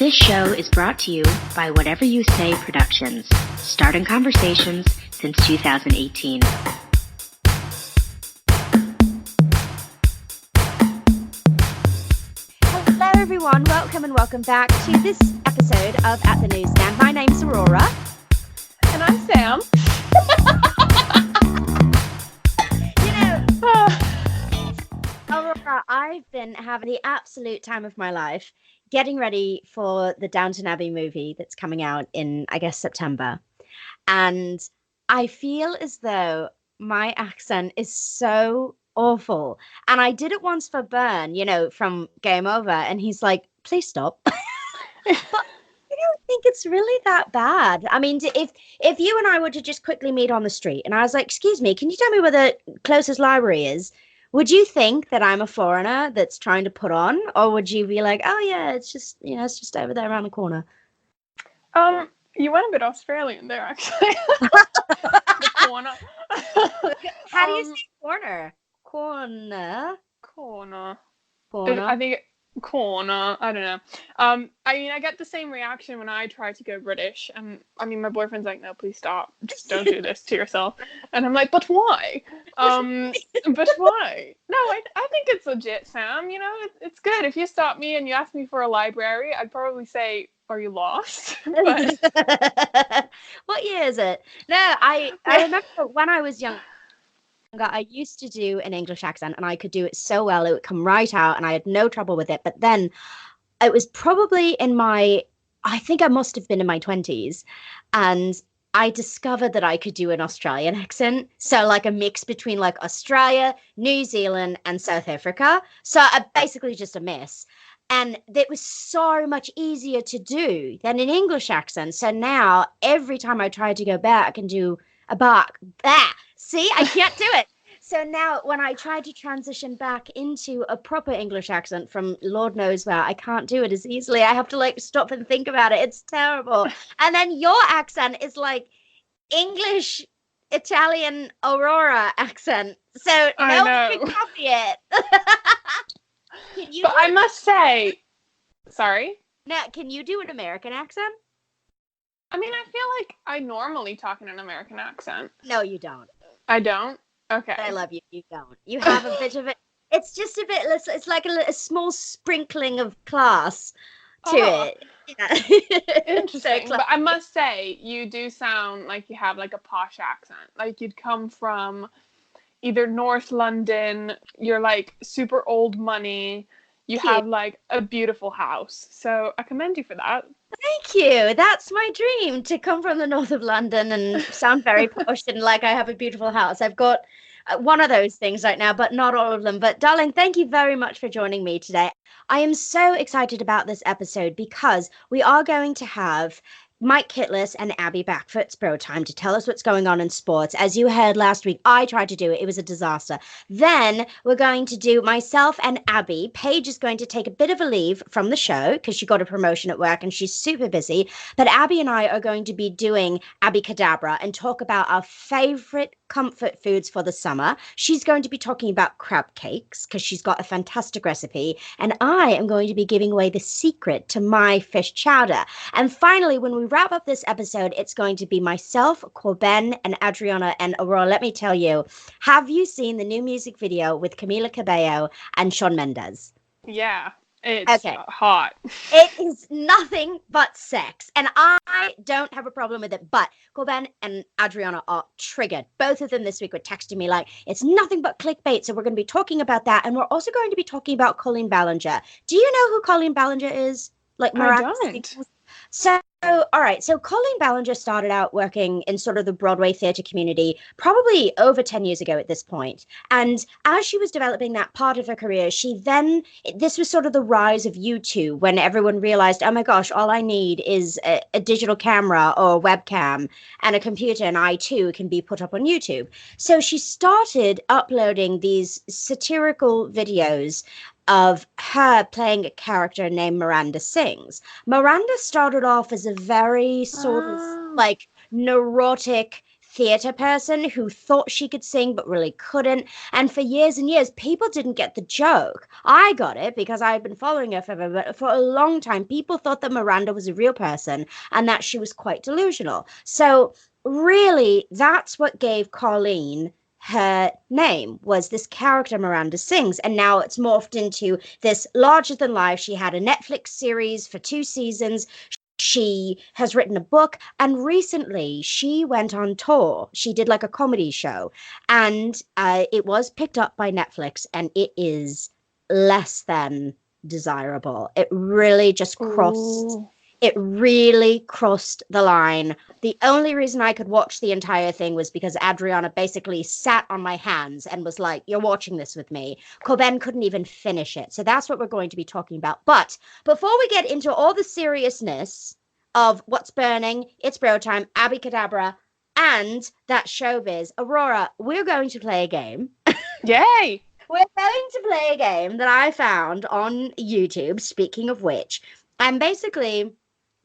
This show is brought to you by Whatever You Say Productions, starting conversations since 2018. Hello everyone, welcome and welcome back to this episode of At the Newsstand. My name's Aurora. And I'm Sam. Aurora, I've been having the absolute time of my life getting ready for the Downton Abbey movie that's coming out in, I guess, September. And I feel as though my accent is so awful. And I did it once for Bern, from Game Over, and he's like, please stop. But I don't think it's really that bad. I mean, if you and I were to just quickly meet on the street and I was like, excuse me, can you tell me where the closest library is? Would you think that I'm a foreigner that's trying to put on, or would you be like, oh yeah, it's just, it's just over there around the corner? You went a bit Australian there, actually. The corner. How do you say corner? Corner. I think corner. I don't know. I get the same reaction when I try to go British, and my boyfriend's like, no, please stop. Just don't do this to yourself. And I'm like, but why? But why? No, I think it's legit, Sam. It's good. If you stop me and you ask me for a library, I'd probably say, are you lost? But what year is it? No, I remember when I was younger, I used to do an English accent and I could do it so well. It would come right out and I had no trouble with it. But then it was probably I think I must have been in my 20s. And I discovered that I could do an Australian accent. So like a mix between like Australia, New Zealand and South Africa. So basically just a mess. And it was so much easier to do than an English accent. So now every time I try to go back and do a bark, see, I can't do it. So now when I try to transition back into a proper English accent from Lord knows where, I can't do it as easily. I have to stop and think about it. It's terrible. And then your accent is like English, Italian, Aurora accent. So no one can copy it. But I must say, sorry? Now, can you do an American accent? I feel like I normally talk in an American accent. No, you don't. I don't? Okay. I love you. You don't. You have a bit of it. It's just a bit, it's like a small sprinkling of class to it. Yeah. Interesting. But I must say, you do sound like you have like a posh accent. Like you'd come from either North London, you're like super old money, you have like a beautiful house. So I commend you for that. Thank you. That's my dream, to come from the north of London and sound very posh and like I have a beautiful house. I've got one of those things right now, but not all of them. But darling, thank you very much for joining me today. I am so excited about this episode because we are going to have Mike Kitlas and Abby back for Bro Time to tell us what's going on in sports. As you heard last week, I tried to do it. It was a disaster. Then we're going to do myself and Abby. Paige is going to take a bit of a leave from the show because she got a promotion at work and she's super busy. But Abby and I are going to be doing Abbycadabra and talk about our favorite comfort foods for the summer. She's going to be talking about crab cakes because she's got a fantastic recipe. And I am going to be giving away the secret to my fish chowder. And finally, when we wrap up this episode, it's going to be myself, CorBen, and Adriana and Aurora. Let me tell you, have you seen the new music video with Camila Cabello and Shawn Mendes? Yeah, it's hot. It is nothing but sex, and I don't have a problem with it, but CorBen and Adriana are triggered. Both of them this week were texting me like, it's nothing but clickbait, so we're going to be talking about that, and we're also going to be talking about Colleen Ballinger. Do you know who Colleen Ballinger is? Like Miranda Sings? So, all right. So Colleen Ballinger started out working in sort of the Broadway theater community probably over 10 years ago at this point. And as she was developing that part of her career, this was sort of the rise of YouTube when everyone realized, oh my gosh, all I need is a digital camera or a webcam and a computer, and I too can be put up on YouTube. So she started uploading these satirical videos of her playing a character named Miranda Sings. Miranda started off as a very sort of like neurotic theater person who thought she could sing but really couldn't. And for years and years, people didn't get the joke. I got it because I had been following her forever, but for a long time, people thought that Miranda was a real person and that she was quite delusional. So really, that's what gave Colleen her name, was this character Miranda Sings, and now it's morphed into this larger than life. She had a Netflix series for 2 seasons. She has written a book, and recently she went on tour. She did like a comedy show, and it was picked up by Netflix, and it is less than desirable. It really just crossed. Ooh. It really crossed the line. The only reason I could watch the entire thing was because Adriana basically sat on my hands and was like, "You're watching this with me." CorBen couldn't even finish it. So that's what we're going to be talking about. But before we get into all the seriousness of What's Burning, It's Bro Time, Abbycadabra, and that Showbiz, Aurora, we're going to play a game. Yay! We're going to play a game that I found on YouTube, speaking of which. And basically,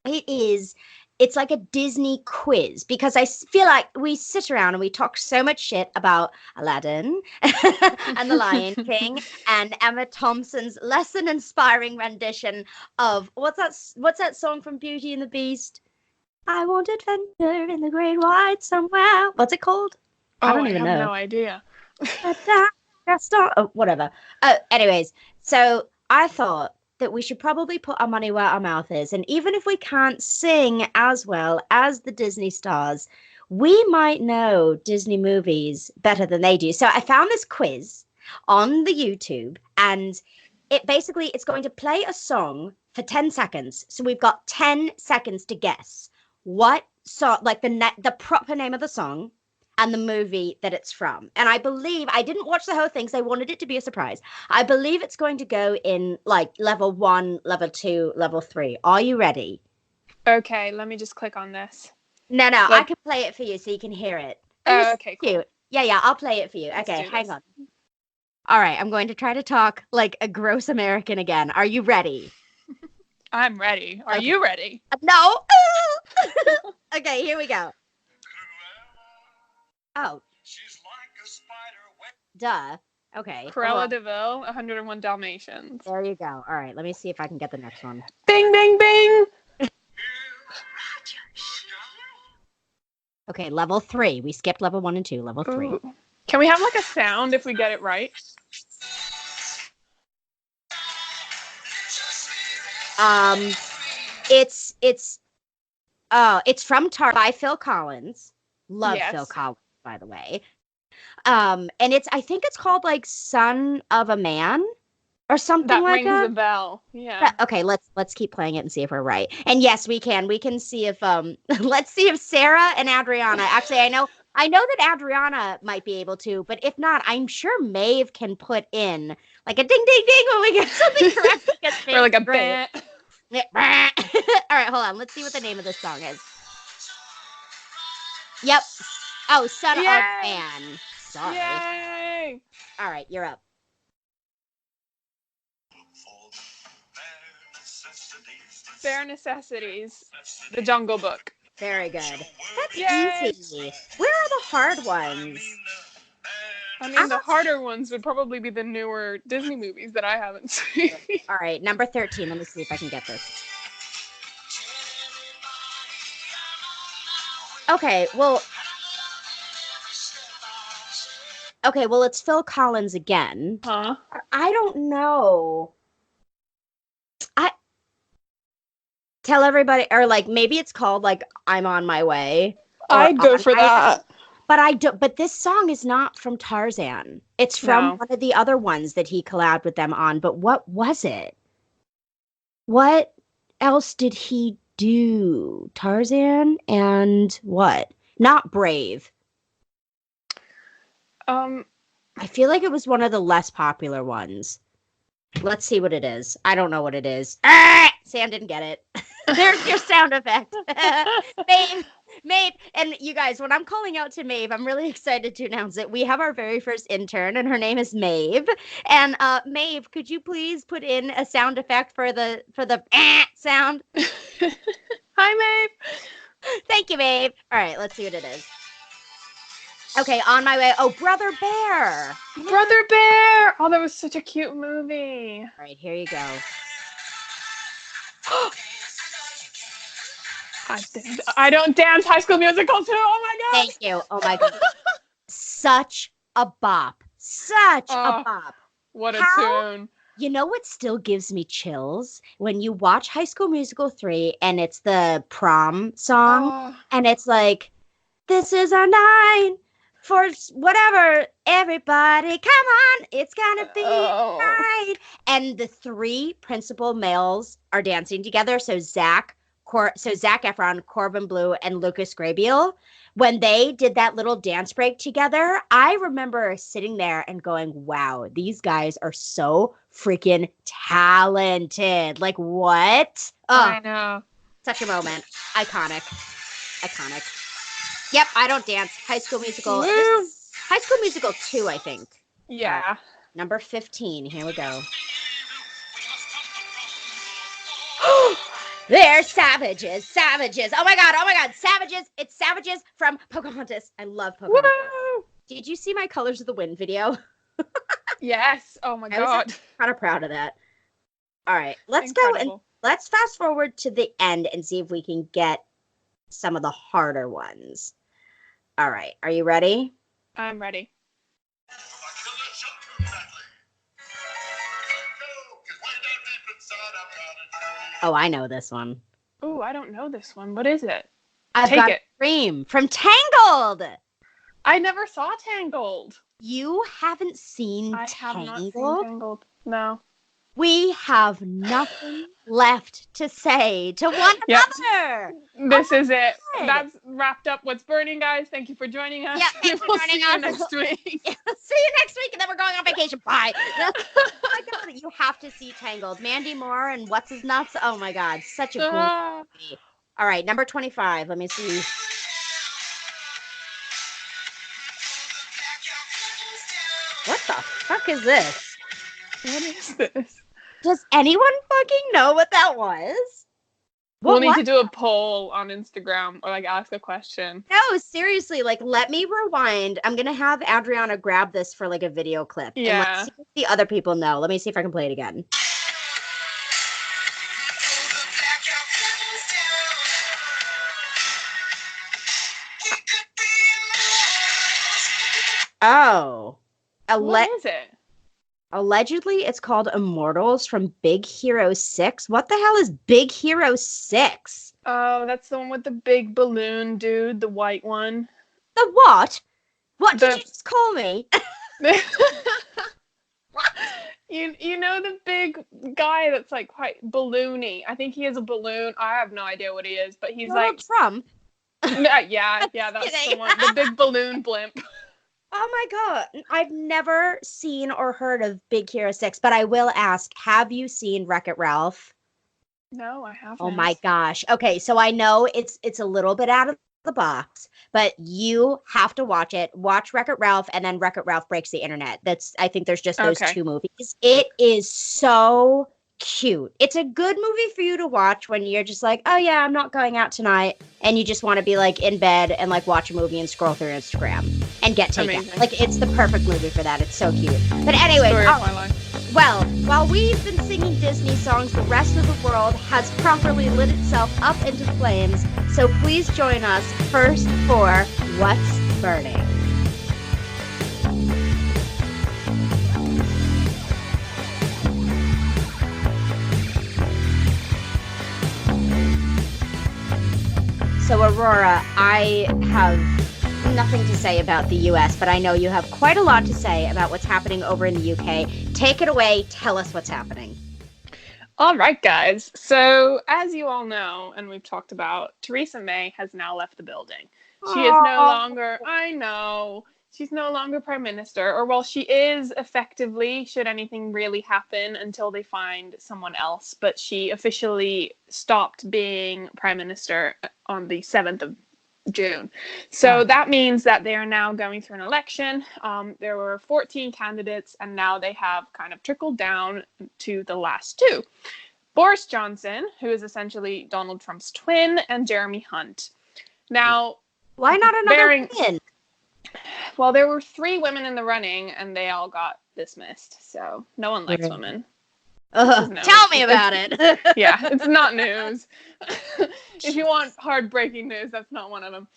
it's like a Disney quiz, because I feel like we sit around and we talk so much shit about Aladdin and The Lion King and Emma Thompson's lesson-inspiring rendition of what's that song from Beauty and the Beast? I want adventure in the great wide somewhere. What's it called? I don't even know. I have no idea. Whatever. Anyways, so I thought that we should probably put our money where our mouth is. And even if we can't sing as well as the Disney stars, we might know Disney movies better than they do. So I found this quiz on the YouTube, and it's going to play a song for 10 seconds. So we've got 10 seconds to guess what song, like the proper name of the song and the movie that it's from. And I believe, I didn't watch the whole thing because I wanted it to be a surprise. I believe it's going to go in like level 1, level 2, level 3. Are you ready? Okay, let me just click on this. No, I can play it for you so you can hear it. Oh, okay, cool. Yeah, I'll play it for you. Okay, hang on. All right, I'm going to try to talk like a gross American again. Are you ready? I'm ready. Are you ready? No. Okay, here we go. Oh. She's like a spider. Duh. Okay. Cruella de Vil, 101 Dalmatians. There you go. All right, let me see if I can get the next one. Bing, bing, bing. Okay, level 3. We skipped level 1 and 2. Level 3. Ooh. Can we have like a sound if we get it right? It's from by Phil Collins. Love Phil Collins, by the way. And I think it's called like Son of a Man or something like that. That rings a bell. Yeah. Okay, let's keep playing it and see if we're right. And yes, we can. We can see if let's see if Sarah and Adriana. Actually, I know that Adriana might be able to, but if not, I'm sure Maeve can put in like a ding ding ding when we get something correct. Or like a bit. All right, hold on. Let's see what the name of this song is. Yep. Oh, Son of Man. Sorry. Yay! All right, you're up. Bare Necessities. The Jungle Book. Very good. That's easy. Where are the hard ones? I mean, the harder ones would probably be the newer Disney movies that I haven't seen. All right, number 13. Let me see if I can get this. Okay, well, it's Phil Collins again. Huh? I don't know. Tell everybody, or like maybe it's called like I'm on My Way. I'd go for that. But this song is not from Tarzan. It's from one of the other ones that he collabed with them on. But what was it? What else did he do? Tarzan and what? Not Brave. I feel like it was one of the less popular ones. Let's see what it is. I don't know what it is. Sam didn't get it. There's your sound effect. Maeve, and you guys, when I'm calling out to Maeve, I'm really excited to announce it. We have our very first intern, and her name is Maeve. And Maeve, could you please put in a sound effect for the sound? Hi, Maeve. Thank you, Maeve. All right, let's see what it is. Okay, On My Way. Oh, Brother Bear. Brother Bear. Oh, that was such a cute movie. All right, here you go. I don't dance High School Musical too. Oh my god. Thank you. Oh my god. Such a bop. Such a bop. What a tune. You know what still gives me chills? When you watch High School Musical 3 and it's the prom song and it's like, this is our night for whatever. Everybody, come on. It's gonna be right. And the 3 principal males are dancing together. So Zac Efron, Corbin Bleu, and Lucas Grabeel. When they did that little dance break together, I remember sitting there and going, wow, these guys are so freaking talented. Like, what? I know. Such a moment. Iconic. Yep, I don't dance. High School Musical. This is High School Musical 2, I think. Yeah. Number 15. Here we go. They're savages. Oh my god, savages. It's savages from Pocahontas. I love Pocahontas. Woo! Did you see my Colors of the Wind video? Yes. Oh my god. Kind of proud of that. All right, let's go and let's fast forward to the end and see if we can get some of the harder ones. All right, are you ready? I'm ready. Oh, I know this one. Oh, I don't know this one. What is it? I've got a dream from Tangled. I never saw Tangled. You haven't seen Tangled? I have not seen Tangled. No. We have nothing left to say to one another. This is it. That's wrapped up What's Burning, guys. Thank you for joining us. Yeah, thanks for joining us. Next week. See you next week, and then we're going on vacation. Bye. Oh my god, you have to see Tangled. Mandy Moore and What's His Nuts. Oh my god, such a cool movie. All right, number 25. Let me see. What the fuck is this? What is this? Does anyone fucking know what that was? We'll need to do a poll on Instagram or like ask a question. No, seriously, like let me rewind. I'm gonna have Adriana grab this for like a video clip. Yeah. And let's see if the other people know. Let me see if I can play it again. Oh. What is it? Allegedly, it's called Immortals from Big Hero 6. What the hell is Big Hero 6? Oh, that's the one with the big balloon dude, the white one. The what? What did you just call me? You know the big guy that's like quite balloony. I think he is a balloon. I have no idea what he is, but he's Donald Trump. Yeah, that's the one. The big balloon blimp. Oh my god. I've never seen or heard of Big Hero 6, but I will ask, have you seen Wreck-It Ralph? No, I haven't. Oh my gosh. Okay, so I know it's a little bit out of the box, but you have to watch it. Watch Wreck-It Ralph and then Wreck-It Ralph Breaks the Internet. I think there's just those two movies. It is so cute. It's a good movie for you to watch when you're just like, oh yeah, I'm not going out tonight, and you just want to be like in bed and like watch a movie and scroll through Instagram and get taken. Like it's the perfect movie for that. It's so cute. But anyway, well, while we've been singing Disney songs, the rest of the world has properly lit itself up into flames. So please join us first for What's Burning. So, Aurora, I have nothing to say about the U.S., but I know you have quite a lot to say about what's happening over in the U.K. Take it away. Tell us what's happening. All right, guys. So, as you all know, and we've talked about, Theresa May has now left the building. She is no longer, I know, she's no longer prime minister, or well, she is effectively, should anything really happen, until they find someone else. But she officially stopped being prime minister on the 7th of June. So that means that they are now going through an election. There were 14 candidates, and now they have kind of trickled down to the last two. Boris Johnson, who is essentially Donald Trump's twin, and Jeremy Hunt. Now, why not another twin? well, there were 3 women in the running, and they all got dismissed. So no one likes women. Tell me about it. Yeah, it's not news. If you want hard breaking news, that's not one of them.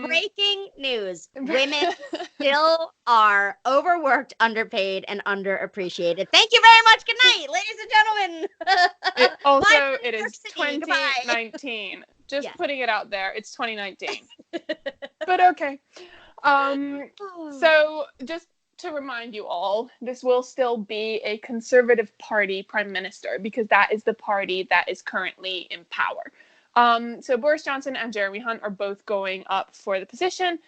Breaking news. Women still are overworked, underpaid, and underappreciated. Thank you very much. Good night, ladies and gentlemen. It is 2019. Just putting it out there. It's 2019. But okay. So just to remind you all, this will still be a Conservative Party prime minister because that is the party that is currently in power. So Boris Johnson and Jeremy Hunt are both going up for the position.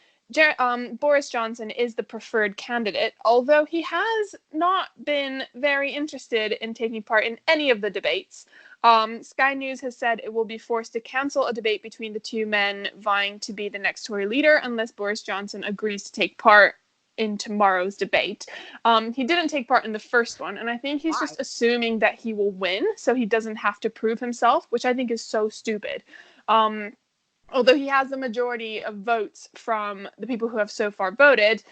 Boris Johnson is the preferred candidate, although he has not been very interested in taking part in any of the debates. Sky News has said it will be forced to cancel a debate between the 2 men vying to be the next Tory leader unless Boris Johnson agrees to take part in tomorrow's debate. He didn't take part in the first one, and I think he's just assuming that he will win so he doesn't have to prove himself, which I think is so stupid. Although he has the majority of votes from the people who have so far voted,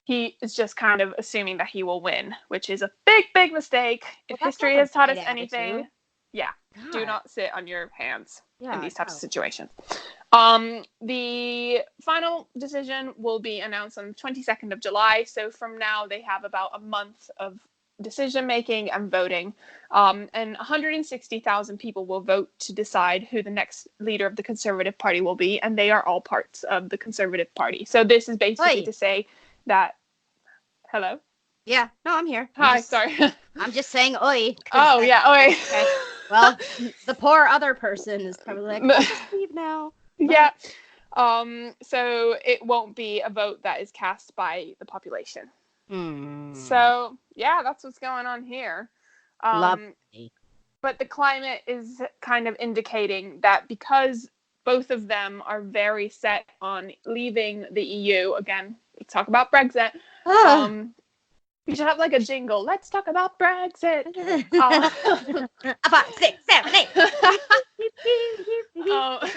he is just kind of assuming that he will win, which is a big, big mistake. If history has taught us anything, do not sit on your hands in these types of situations. The final decision will be announced on the 22nd of July. So from now, they have about a month of decision making and voting. And 160,000 people will vote to decide who the next leader of the Conservative Party will be. And they are all parts of the Conservative Party. So this is basically to say that... Hello? Yeah. No, I'm here. Hi, sorry. I'm just saying oi. Oh, yeah, oi. Okay. Well, the poor other person is probably like, I'll just leave now. Yeah. So it won't be a vote that is cast by the population. So, yeah, that's what's going on here. Lovely. But the climate is kind of indicating that because both of them are very set on leaving the EU, again, let's talk about Brexit. You should have like a jingle. Let's talk about Brexit. 5, 6, 7, 8.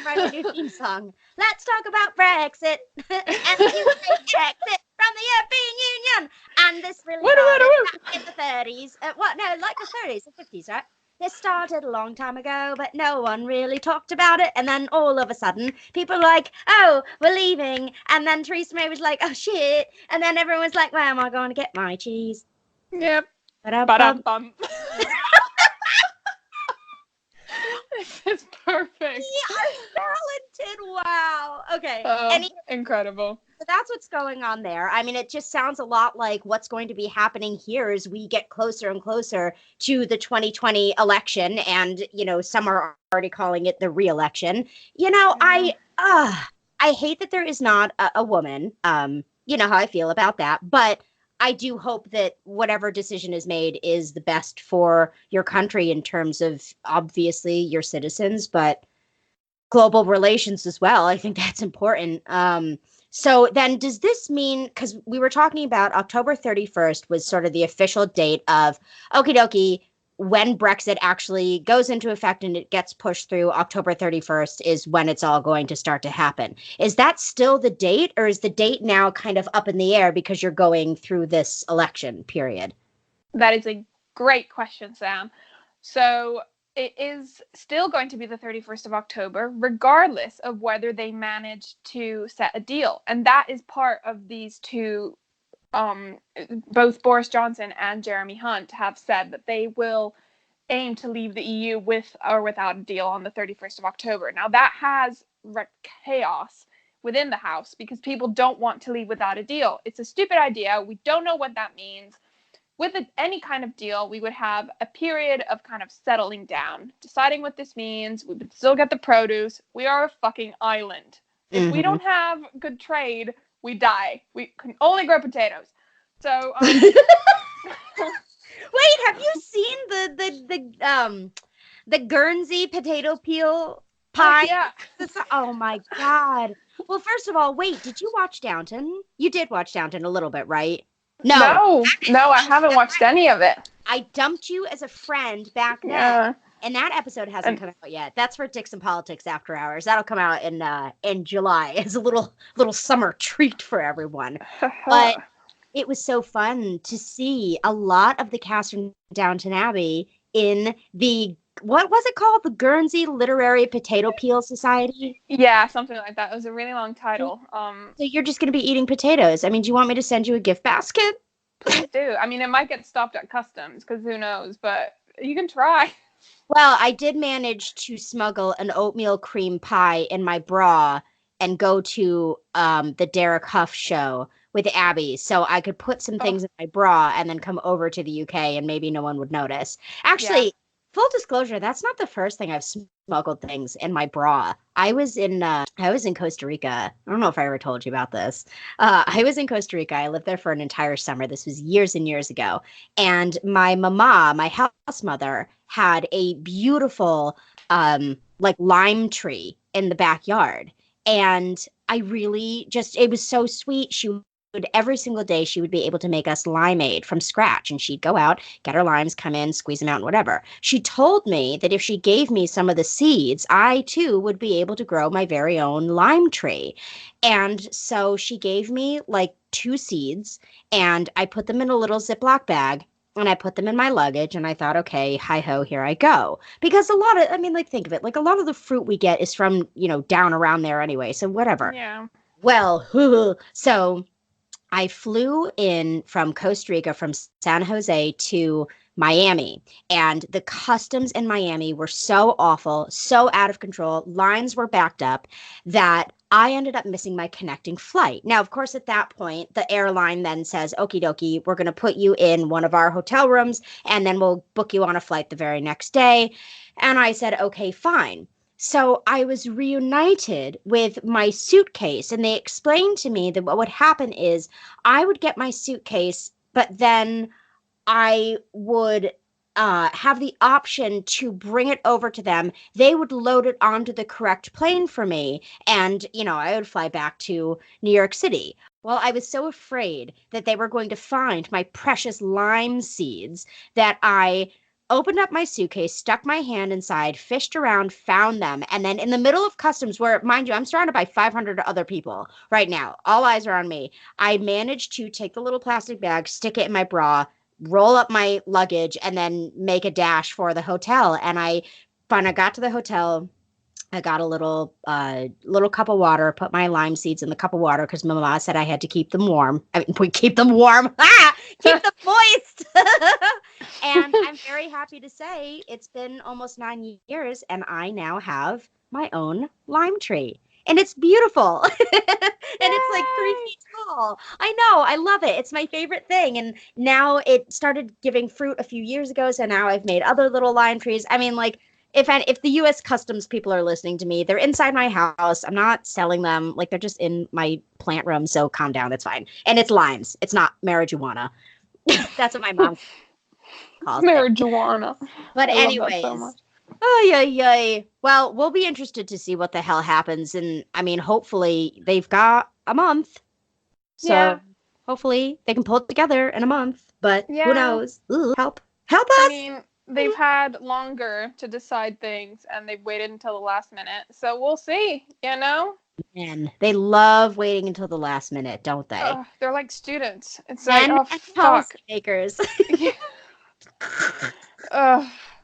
Write a new theme song. Let's talk about Brexit and the exit from the European Union. And this really started back in the 30s. Like the 30s, the 50s, right? This started a long time ago, but no one really talked about it. And then all of a sudden, people were like, oh, we're leaving. And then Theresa May was like, oh, shit. And then everyone's like, where am I going to get my cheese? Yep. Ba-dum-bum. It's perfect. You are talented. Wow. Okay. Incredible. So that's what's going on there. I mean, it just sounds a lot like what's going to be happening here as we get closer and closer to the 2020 election. And, some are already calling it the re-election. I hate that there is not a woman. You know how I feel about that. But I do hope that whatever decision is made is the best for your country in terms of, obviously, your citizens, but global relations as well. I think that's important. So then does this mean, because we were talking about October 31st was sort of the official date of, okie dokie, when Brexit actually goes into effect and it gets pushed through, October 31st is when it's all going to start to happen. Is that still the date, or is the date now kind of up in the air because you're going through this election period? That is a great question, Sam. So it is still going to be the 31st of October, regardless of whether they manage to set a deal. And that is part of these two. Both Boris Johnson and Jeremy Hunt have said that they will aim to leave the EU with or without a deal on the 31st of October. Now, that has wreaked chaos within the House because people don't want to leave without a deal. It's a stupid idea. We don't know what that means. With any kind of deal, we would have a period of kind of settling down, deciding what this means. We would still get the produce. We are a fucking island. If we don't have good trade, we die. We can only grow potatoes. So, wait, have you seen the Guernsey potato peel pie? Yeah. Oh my God. Well, first of all, wait, did you watch Downton? You did watch Downton a little bit, right? No, I haven't watched any of it. I dumped you as a friend back then. Yeah. And that episode hasn't come out yet. That's for Dicks and Politics After Hours. That'll come out in July as a little summer treat for everyone. But it was so fun to see a lot of the cast from Downton Abbey in the, what was it called? The Guernsey Literary Potato Peel Society? Yeah, something like that. It was a really long title. So you're just going to be eating potatoes. I mean, do you want me to send you a gift basket? Please do. I mean, it might get stopped at customs because who knows, but you can try. Well, I did manage to smuggle an oatmeal cream pie in my bra and go to the Derek Huff show with Abby, so I could put some things in my bra and then come over to the UK and maybe no one would notice. Actually, full disclosure, that's not the first thing I've smuggled things in my bra. I was in Costa Rica. I don't know if I ever told you about this. I was in Costa Rica. I lived there for an entire summer. This was years and years ago. And my mama, my house mother, had a beautiful like lime tree in the backyard. And I really just, it was so sweet. She would, every single day, she would be able to make us limeade from scratch. And she'd go out, get her limes, come in, squeeze them out, and whatever. She told me that if she gave me some of the seeds, I too would be able to grow my very own lime tree. And so she gave me like 2 seeds, and I put them in a little Ziploc bag. And I put them in my luggage, and I thought, okay, hi-ho, here I go. Because a lot of, I mean, like, think of it. Like, a lot of the fruit we get is from, you know, down around there anyway. So whatever. Yeah. Well, so I flew in from Costa Rica, from San Jose to Miami. And the customs in Miami were so awful, so out of control. Lines were backed up that I ended up missing my connecting flight. Now, of course, at that point, the airline then says, okie dokie, we're going to put you in one of our hotel rooms, and then we'll book you on a flight the very next day. And I said, okay, fine. So I was reunited with my suitcase, and they explained to me that what would happen is I would get my suitcase, but then I would have the option to bring it over to them. They would load it onto the correct plane for me. And, you know, I would fly back to New York City. Well, I was so afraid that they were going to find my precious lime seeds that I opened up my suitcase, stuck my hand inside, fished around, found them. And then in the middle of customs, where, mind you, I'm surrounded by 500 other people right now. All eyes are on me. I managed to take the little plastic bag, stick it in my bra, roll up my luggage, and then make a dash for the hotel. And when I got to the hotel, I got a little cup of water, put my lime seeds in the cup of water because Mama said I had to keep them warm. I mean, we keep them warm. Keep them moist. And I'm very happy to say it's been almost 9 years, and I now have my own lime tree. And it's beautiful. And it's like 3 feet tall. I know. I love it. It's my favorite thing. And now it started giving fruit a few years ago. So now I've made other little lime trees. I mean, like, if the U.S. Customs people are listening to me, they're inside my house. I'm not selling them. Like, they're just in my plant room. So calm down. It's fine. And it's limes. It's not marijuana. That's what my mom calls it. Marijuana. But anyways. Oh, yeah. Well, we'll be interested to see what the hell happens. And I mean, hopefully they've got a month. So hopefully they can pull it together in a month. But who knows? Ooh, help us. I mean, they've had longer to decide things, and they've waited until the last minute. So we'll see, you know? Man, they love waiting until the last minute, don't they? They're like students. It's like, fuck. Makers.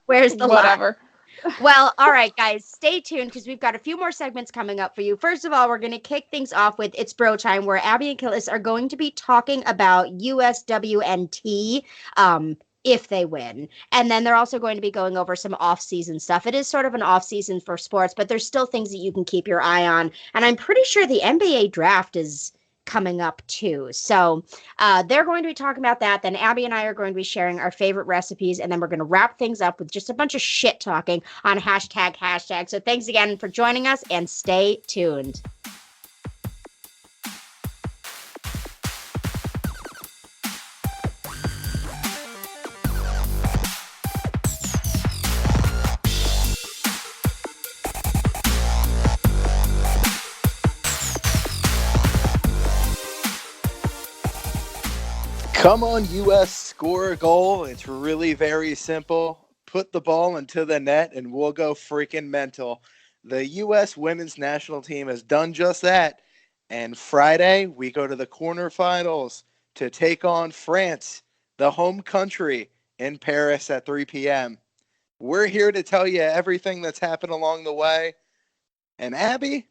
Where's the whatever. Well, all right, guys, stay tuned because we've got a few more segments coming up for you. First of all, we're going to kick things off with It's Bro Time, where Abby and Kitlas are going to be talking about USWNT if they win. And then they're also going to be going over some off-season stuff. It is sort of an off-season for sports, but there's still things that you can keep your eye on. And I'm pretty sure the NBA draft is coming up too. So they're going to be talking about that. Then Abby and I are going to be sharing our favorite recipes, and then we're going to wrap things up with just a bunch of shit talking on hashtag. So thanks again for joining us, and stay tuned. Come on, US, score a goal. It's really very simple. put the ball into the net and we'll go freaking mental. The U.S. women's national team has done just that. And Friday, we go to the quarterfinals to take on France, the home country, in Paris at 3 p.m. We're here to tell you everything that's happened along the way. And Abby,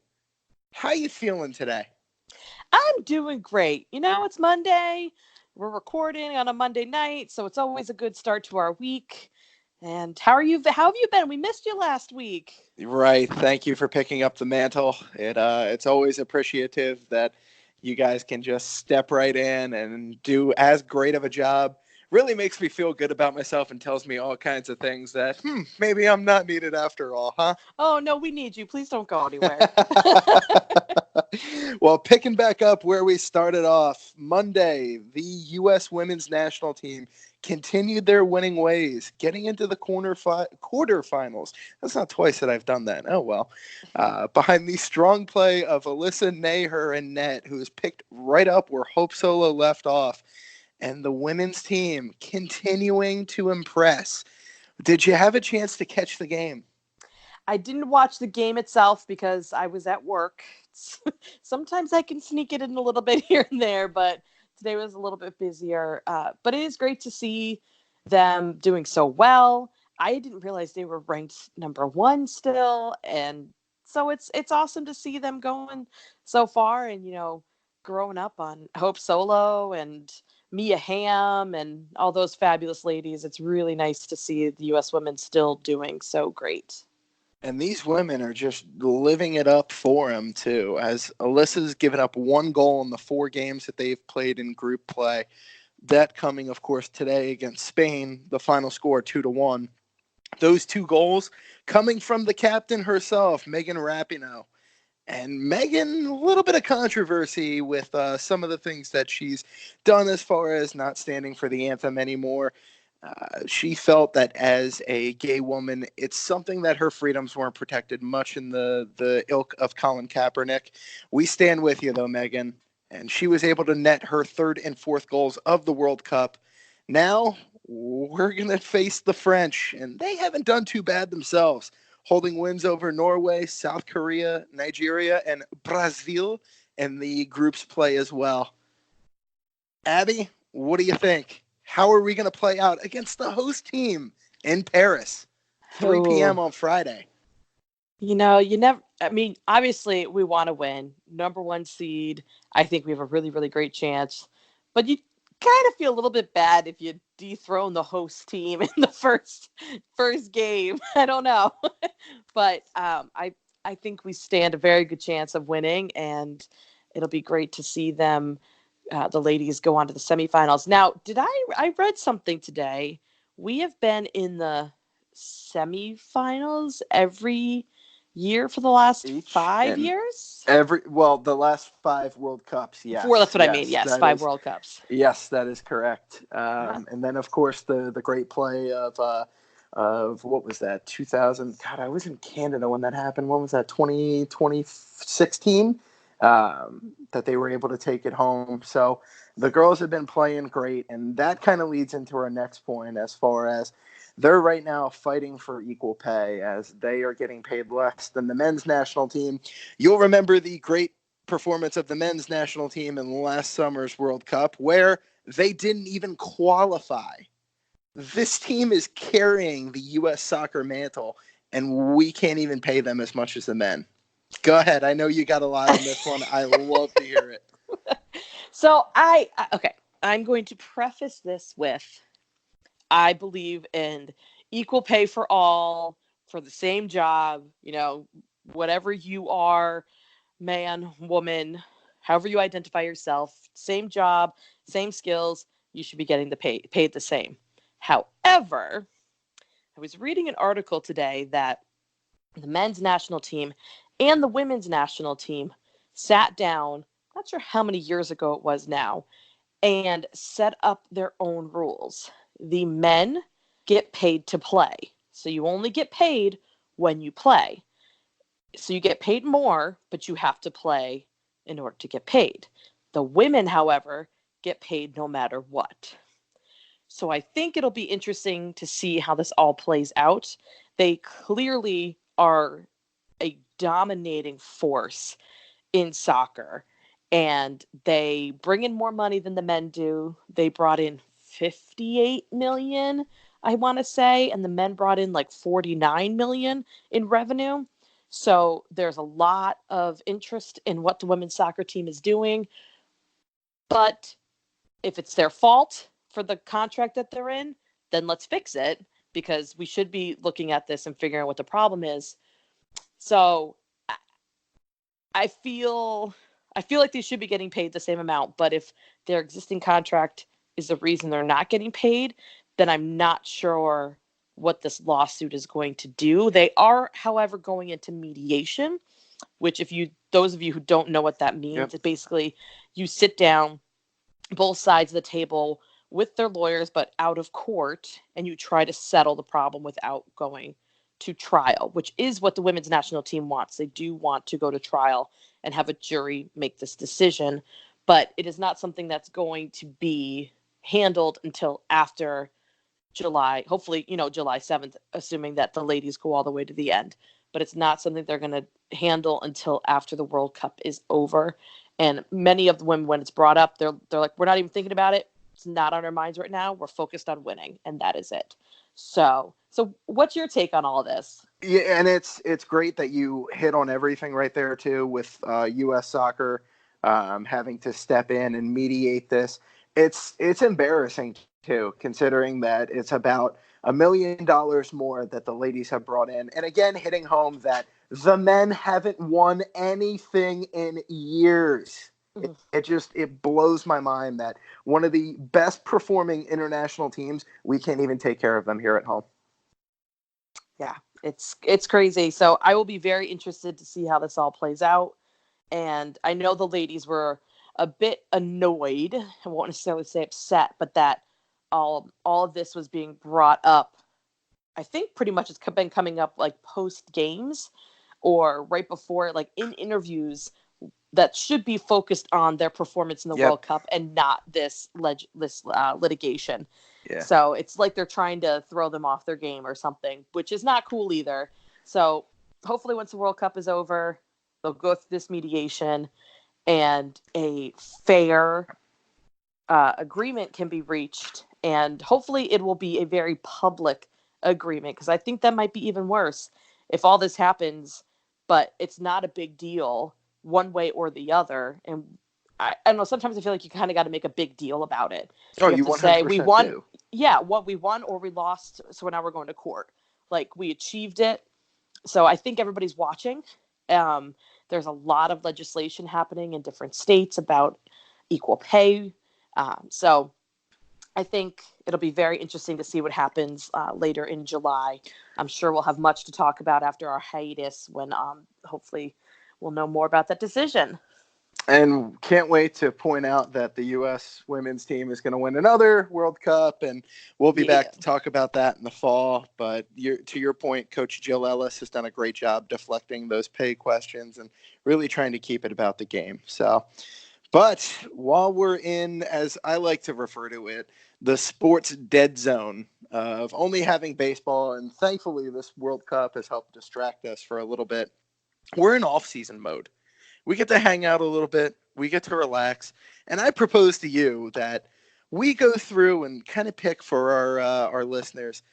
how you feeling today? I'm doing great. It's Monday. We're recording on a Monday night, so it's always a good start to our week. And how have you been? We missed you last week. Right. Thank you for picking up the mantle. It's always appreciative that you guys can just step right in and do as great of a job. Really makes me feel good about myself and tells me all kinds of things that maybe I'm not needed after all, huh? Oh, no, we need you. Please don't go anywhere. Well, picking back up where we started off, Monday, the U.S. women's national team continued their winning ways, getting into the quarterfinals. That's not twice that I've done that. Oh, well. Behind the strong play of Alyssa Naher and net, who was picked right up where Hope Solo left off, and the women's team continuing to impress. Did you have a chance to catch the game? I didn't watch the game itself because I was at work. Sometimes I can sneak it in a little bit here and there, but today was a little bit busier. But it is great to see them doing so well. I didn't realize they were ranked number 1 still, and so it's awesome to see them going so far and growing up on Hope Solo and Mia Hamm and all those fabulous ladies. It's really nice to see the U.S. women still doing so great. And these women are just living it up for him, too, as Alyssa's given up 1 goal in the 4 games that they've played in group play. That coming, of course, today against Spain, the final score 2-1. Those 2 goals coming from the captain herself, Megan Rapinoe. And Megan, a little bit of controversy with some of the things that she's done as far as not standing for the anthem anymore. She felt that as a gay woman, it's something that her freedoms weren't protected much in the ilk of Colin Kaepernick. We stand with you, though, Megan. And she was able to net her 3rd and 4th goals of the World Cup. Now, we're going to face the French, and they haven't done too bad themselves, holding wins over Norway, South Korea, Nigeria, and Brazil in the group's play as well. Abby, what do you think? How are we going to play out against the host team in Paris, 3 p.m. on Friday? Obviously we want to win. Number 1 seed. I think we have a really, really great chance. But you kind of feel a little bit bad if you dethrone the host team in the first game. I don't know. But I think we stand a very good chance of winning, and it'll be great to see them, the ladies, go on to the semifinals. Now, I read something today. We have been in the semifinals every year for the last 5 years. The last 5 World Cups. Yes. 4, that's what I mean. Yes, 5 World Cups. Yes, that is correct. And then, of course, the great play of what was that? 2000. God, I was in Canada when that happened. When was that? 2016. That they were able to take it home. So the girls have been playing great, and that kind of leads into our next point as far as they're right now fighting for equal pay, as they are getting paid less than the men's national team. You'll remember the great performance of the men's national team in last summer's World Cup, where they didn't even qualify. This team is carrying the U.S. soccer mantle, and we can't even pay them as much as the men. Go ahead. I know you got a lot on this one. I love to hear it. So I'm going to preface this with, I believe in equal pay for all for the same job, whatever you are, man, woman, however you identify yourself, same job, same skills, you should be getting paid the same. However, I was reading an article today that the men's national team and the women's national team sat down, not sure how many years ago it was now, and set up their own rules. The men get paid to play. So you only get paid when you play. So you get paid more, but you have to play in order to get paid. The women, however, get paid no matter what. So I think it'll be interesting to see how this all plays out. They clearly are a dominating force in soccer, and they bring in more money than the men do. They brought in 58 million, I want to say, and the men brought in like 49 million in revenue. So there's a lot of interest in what the women's soccer team is doing. But if it's their fault for the contract that they're in, then let's fix it, because we should be looking at this and figuring out what the problem is. So I feel like they should be getting paid the same amount, but if their existing contract is the reason they're not getting paid, then I'm not sure what this lawsuit is going to do. They are, however, going into mediation, which those of you who don't know what that means, It basically you sit down, both sides of the table with their lawyers, but out of court, and you try to settle the problem without going to trial, which is what the women's national team wants. They do want to go to trial and have a jury make this decision, but it is not something that's going to be handled until after July, hopefully, July 7th, assuming that the ladies go all the way to the end. But it's not something they're going to handle until after the World Cup is over. And many of the women, when it's brought up, they're like, we're not even thinking about it. It's not on our minds right now. We're focused on winning, and that is it. So what's your take on all this? Yeah, and it's great that you hit on everything right there too, with U.S. soccer having to step in and mediate this. It's embarrassing too, considering that it's about $1 million more that the ladies have brought in, and again hitting home that the men haven't won anything in years. It blows my mind that one of the best performing international teams, we can't even take care of them here at home. Yeah, it's crazy. So I will be very interested to see how this all plays out. And I know the ladies were a bit annoyed. I won't necessarily say upset, but that all of this was being brought up. I think pretty much it's been coming up like post games or right before, like in interviews that should be focused on their performance in the World Cup and not this litigation. Yeah. So it's like they're trying to throw them off their game or something, which is not cool either. So hopefully once the World Cup is over, they'll go through this mediation and a fair agreement can be reached. And hopefully it will be a very public agreement, because I think that might be even worse if all this happens, but it's not a big deal one way or the other. And I don't know, sometimes I feel like you kind of got to make a big deal about it. You have to say we won. Do. Yeah, what we won or we lost, so now we're going to court. Like, we achieved it. So I think everybody's watching. There's a lot of legislation happening in different states about equal pay. So I think it'll be very interesting to see what happens later in July. I'm sure we'll have much to talk about after our hiatus, when hopefully we'll know more about that decision. And can't wait to point out that the U.S. women's team is going to win another World Cup, and we'll be back to talk about that in the fall. But to your point, Coach Jill Ellis has done a great job deflecting those pay questions and really trying to keep it about the game. So, but while we're in, as I like to refer to it, the sports dead zone of only having baseball, and thankfully this World Cup has helped distract us for a little bit, we're in off-season mode. We get to hang out a little bit. We get to relax. And I propose to you that we go through and kind of pick for our listeners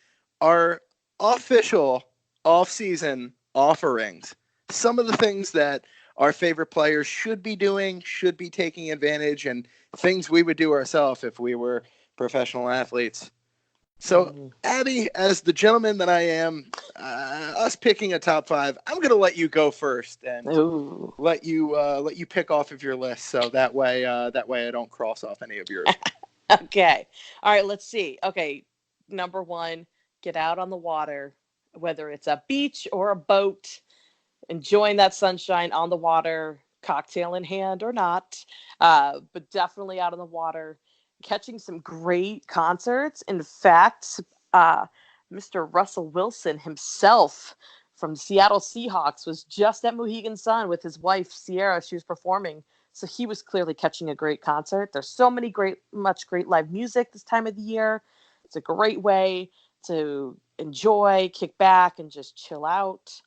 our official off-season offerings. Some of the things that our favorite players should be doing, should be taking advantage, and things we would do ourselves if we were professional athletes. So, Abby, as the gentleman that I am, us picking a top 5, I'm going to let you go first and let you pick off of your list, so that way I don't cross off any of yours. Okay. All right, let's see. Okay, number 1, get out on the water, whether it's a beach or a boat, enjoying that sunshine on the water, cocktail in hand or not, but definitely out on the water. Catching some great concerts. In fact, Mr. Russell Wilson himself from Seattle Seahawks was just at Mohegan Sun with his wife, Sierra. She was performing. So he was clearly catching a great concert. There's so much great live music this time of the year. It's a great way to enjoy, kick back, and just chill out.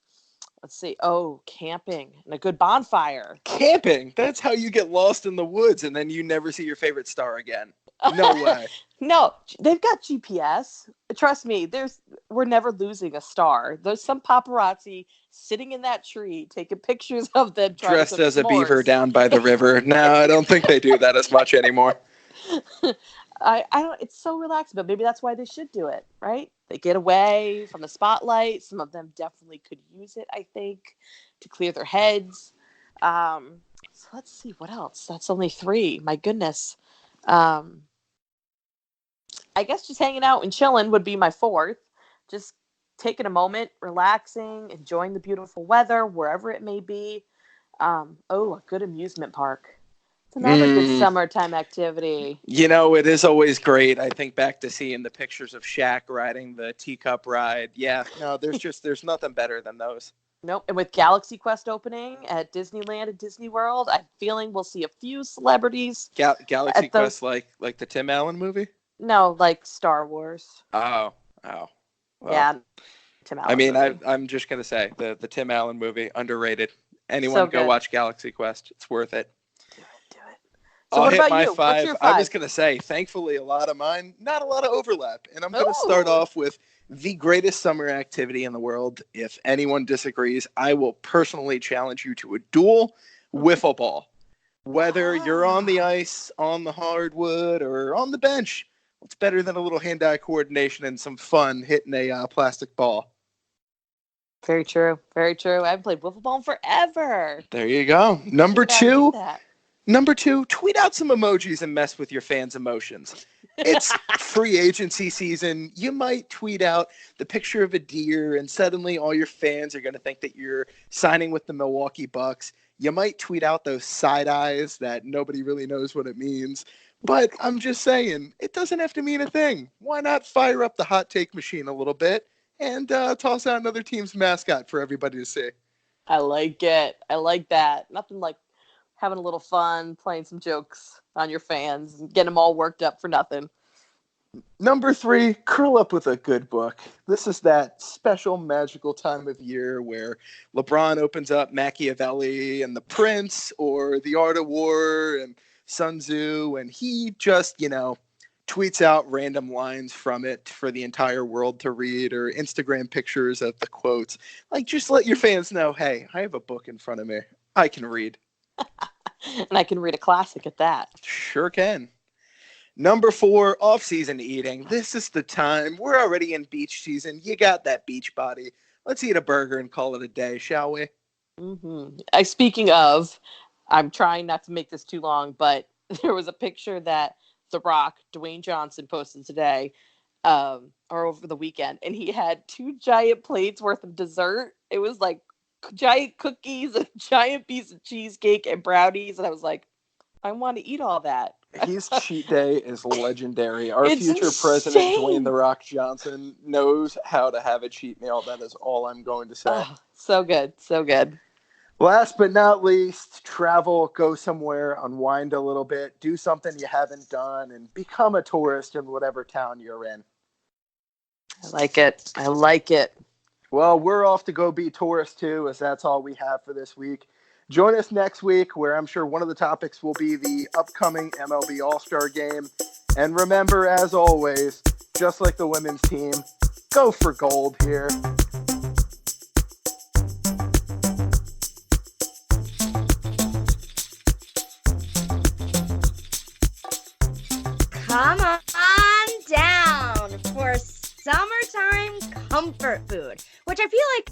Let's see. Oh, camping and a good bonfire. Camping? That's how you get lost in the woods and then you never see your favorite star again. No way. No, they've got GPS. Trust me, we're never losing a star. There's some paparazzi sitting in that tree taking pictures of them dressed as a beaver down by the river. No, I don't think they do that as much anymore. I don't. It's so relaxing, but maybe that's why they should do it, right? They get away from the spotlight. Some of them definitely could use it, I think, to clear their heads. So let's see what else. That's only 3. My goodness. I guess just hanging out and chilling would be my 4th. Just taking a moment, relaxing, enjoying the beautiful weather, wherever it may be. A good amusement park. It's another good summertime activity. You know, it is always great. I think back to seeing the pictures of Shaq riding the teacup ride. Yeah, no, there's nothing better than those. Nope. And with Galaxy Quest opening at Disneyland and Disney World, I'm feeling we'll see a few celebrities. Galaxy Quest, like the Tim Allen movie? No, like Star Wars. Oh. Well, yeah, Tim Allen. I mean, movie. I'm just gonna say the Tim Allen movie, underrated. Anyone go watch Galaxy Quest? It's worth it. Do it. So I'll what hit about my you? 5. What's your 5? I was gonna say, thankfully, a lot of mine, not a lot of overlap, and I'm gonna start off with the greatest summer activity in the world. If anyone disagrees, I will personally challenge you to a duel, wiffle ball. Whether you're on the ice, on the hardwood, or on the bench, what's better than a little hand-eye coordination and some fun hitting a plastic ball? Very true. Very true. I haven't played wiffle ball in forever. There you go. Number 2, tweet out some emojis and mess with your fans' emotions. It's free agency season. You might tweet out the picture of a deer, and suddenly all your fans are going to think that you're signing with the Milwaukee Bucks. You might tweet out those side eyes that nobody really knows what it means. But I'm just saying, it doesn't have to mean a thing. Why not fire up the hot take machine a little bit and toss out another team's mascot for everybody to see? I like it. I like that. Nothing like having a little fun, playing some jokes on your fans, and getting them all worked up for nothing. Number 3, curl up with a good book. This is that special magical time of year where LeBron opens up Machiavelli and The Prince or The Art of War and Sun Tzu, and he just, tweets out random lines from it for the entire world to read, or Instagram pictures of the quotes. Like, just let your fans know, hey, I have a book in front of me. I can read. And I can read a classic at that. Sure can. Number 4, off-season eating. This is the time. We're already in beach season. You got that beach body. Let's eat a burger and call it a day, shall we? Mm-hmm. Speaking of, I'm trying not to make this too long, but there was a picture that The Rock, Dwayne Johnson, posted today, or over the weekend, and he had 2 giant plates worth of dessert. It was like giant cookies, a giant piece of cheesecake, and brownies, and I was like, I want to eat all that. His cheat day is legendary. Our future insane. president, Dwayne The Rock Johnson, knows how to have a cheat meal. That is all I'm going to say. Oh, so good. So good. Last but not least, travel, go somewhere, unwind a little bit, do something you haven't done, and become a tourist in whatever town you're in. I like it. I like it. Well, we're off to go be tourists too, as that's all we have for this week. Join us next week, where I'm sure one of the topics will be the upcoming MLB All-Star Game. And remember, as always, just like the women's team, go for gold here. Come on down for summertime comfort food, which I feel like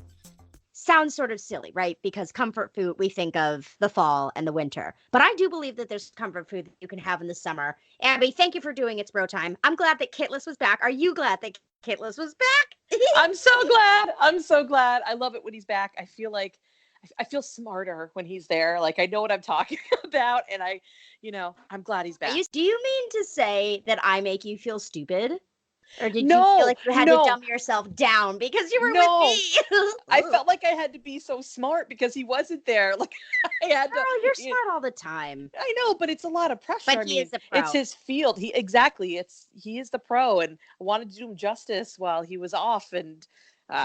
sounds sort of silly, right? Because comfort food, we think of the fall and the winter. But I do believe that there's comfort food that you can have in the summer. Abby, thank you for doing It's Bro Time. I'm glad that Kitlas was back. Are you glad that Kitlas was back? I'm so glad. I'm so glad. I love it when he's back. I feel smarter when he's there. Like, I know what I'm talking about. And I'm glad he's back. Do you mean to say that I make you feel stupid? Or did you feel like you had to dumb yourself down because you were with me? I felt like I had to be so smart because he wasn't there. Like I had to. Girl, you're smart all the time. I know, but it's a lot of pressure. But he is the pro. It's his field. He is the pro, and I wanted to do him justice while he was off. And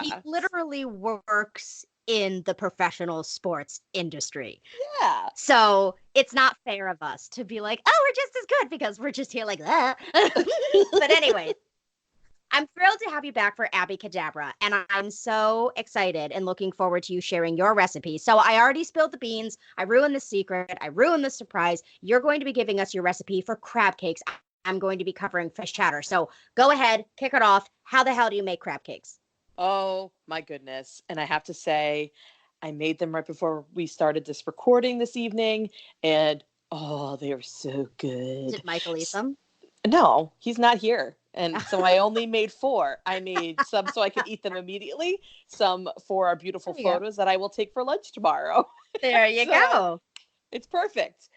he literally works in the professional sports industry. Yeah. So it's not fair of us to be like, oh, we're just as good because we're just here like that. But anyway, I'm thrilled to have you back for Abbycadabra, and I'm so excited and looking forward to you sharing your recipe. So I already spilled the beans. I ruined the secret. I ruined the surprise. You're going to be giving us your recipe for crab cakes. I'm going to be covering fish chowder. So go ahead, kick it off. How the hell do you make crab cakes? Oh my goodness. And I have to say, I made them right before we started this recording this evening, and they are so good. Did Michael eat them? No, he's not here. And so I only made 4. I made some so I could eat them immediately, some for our beautiful photos that I will take for lunch tomorrow. There you go. It's perfect.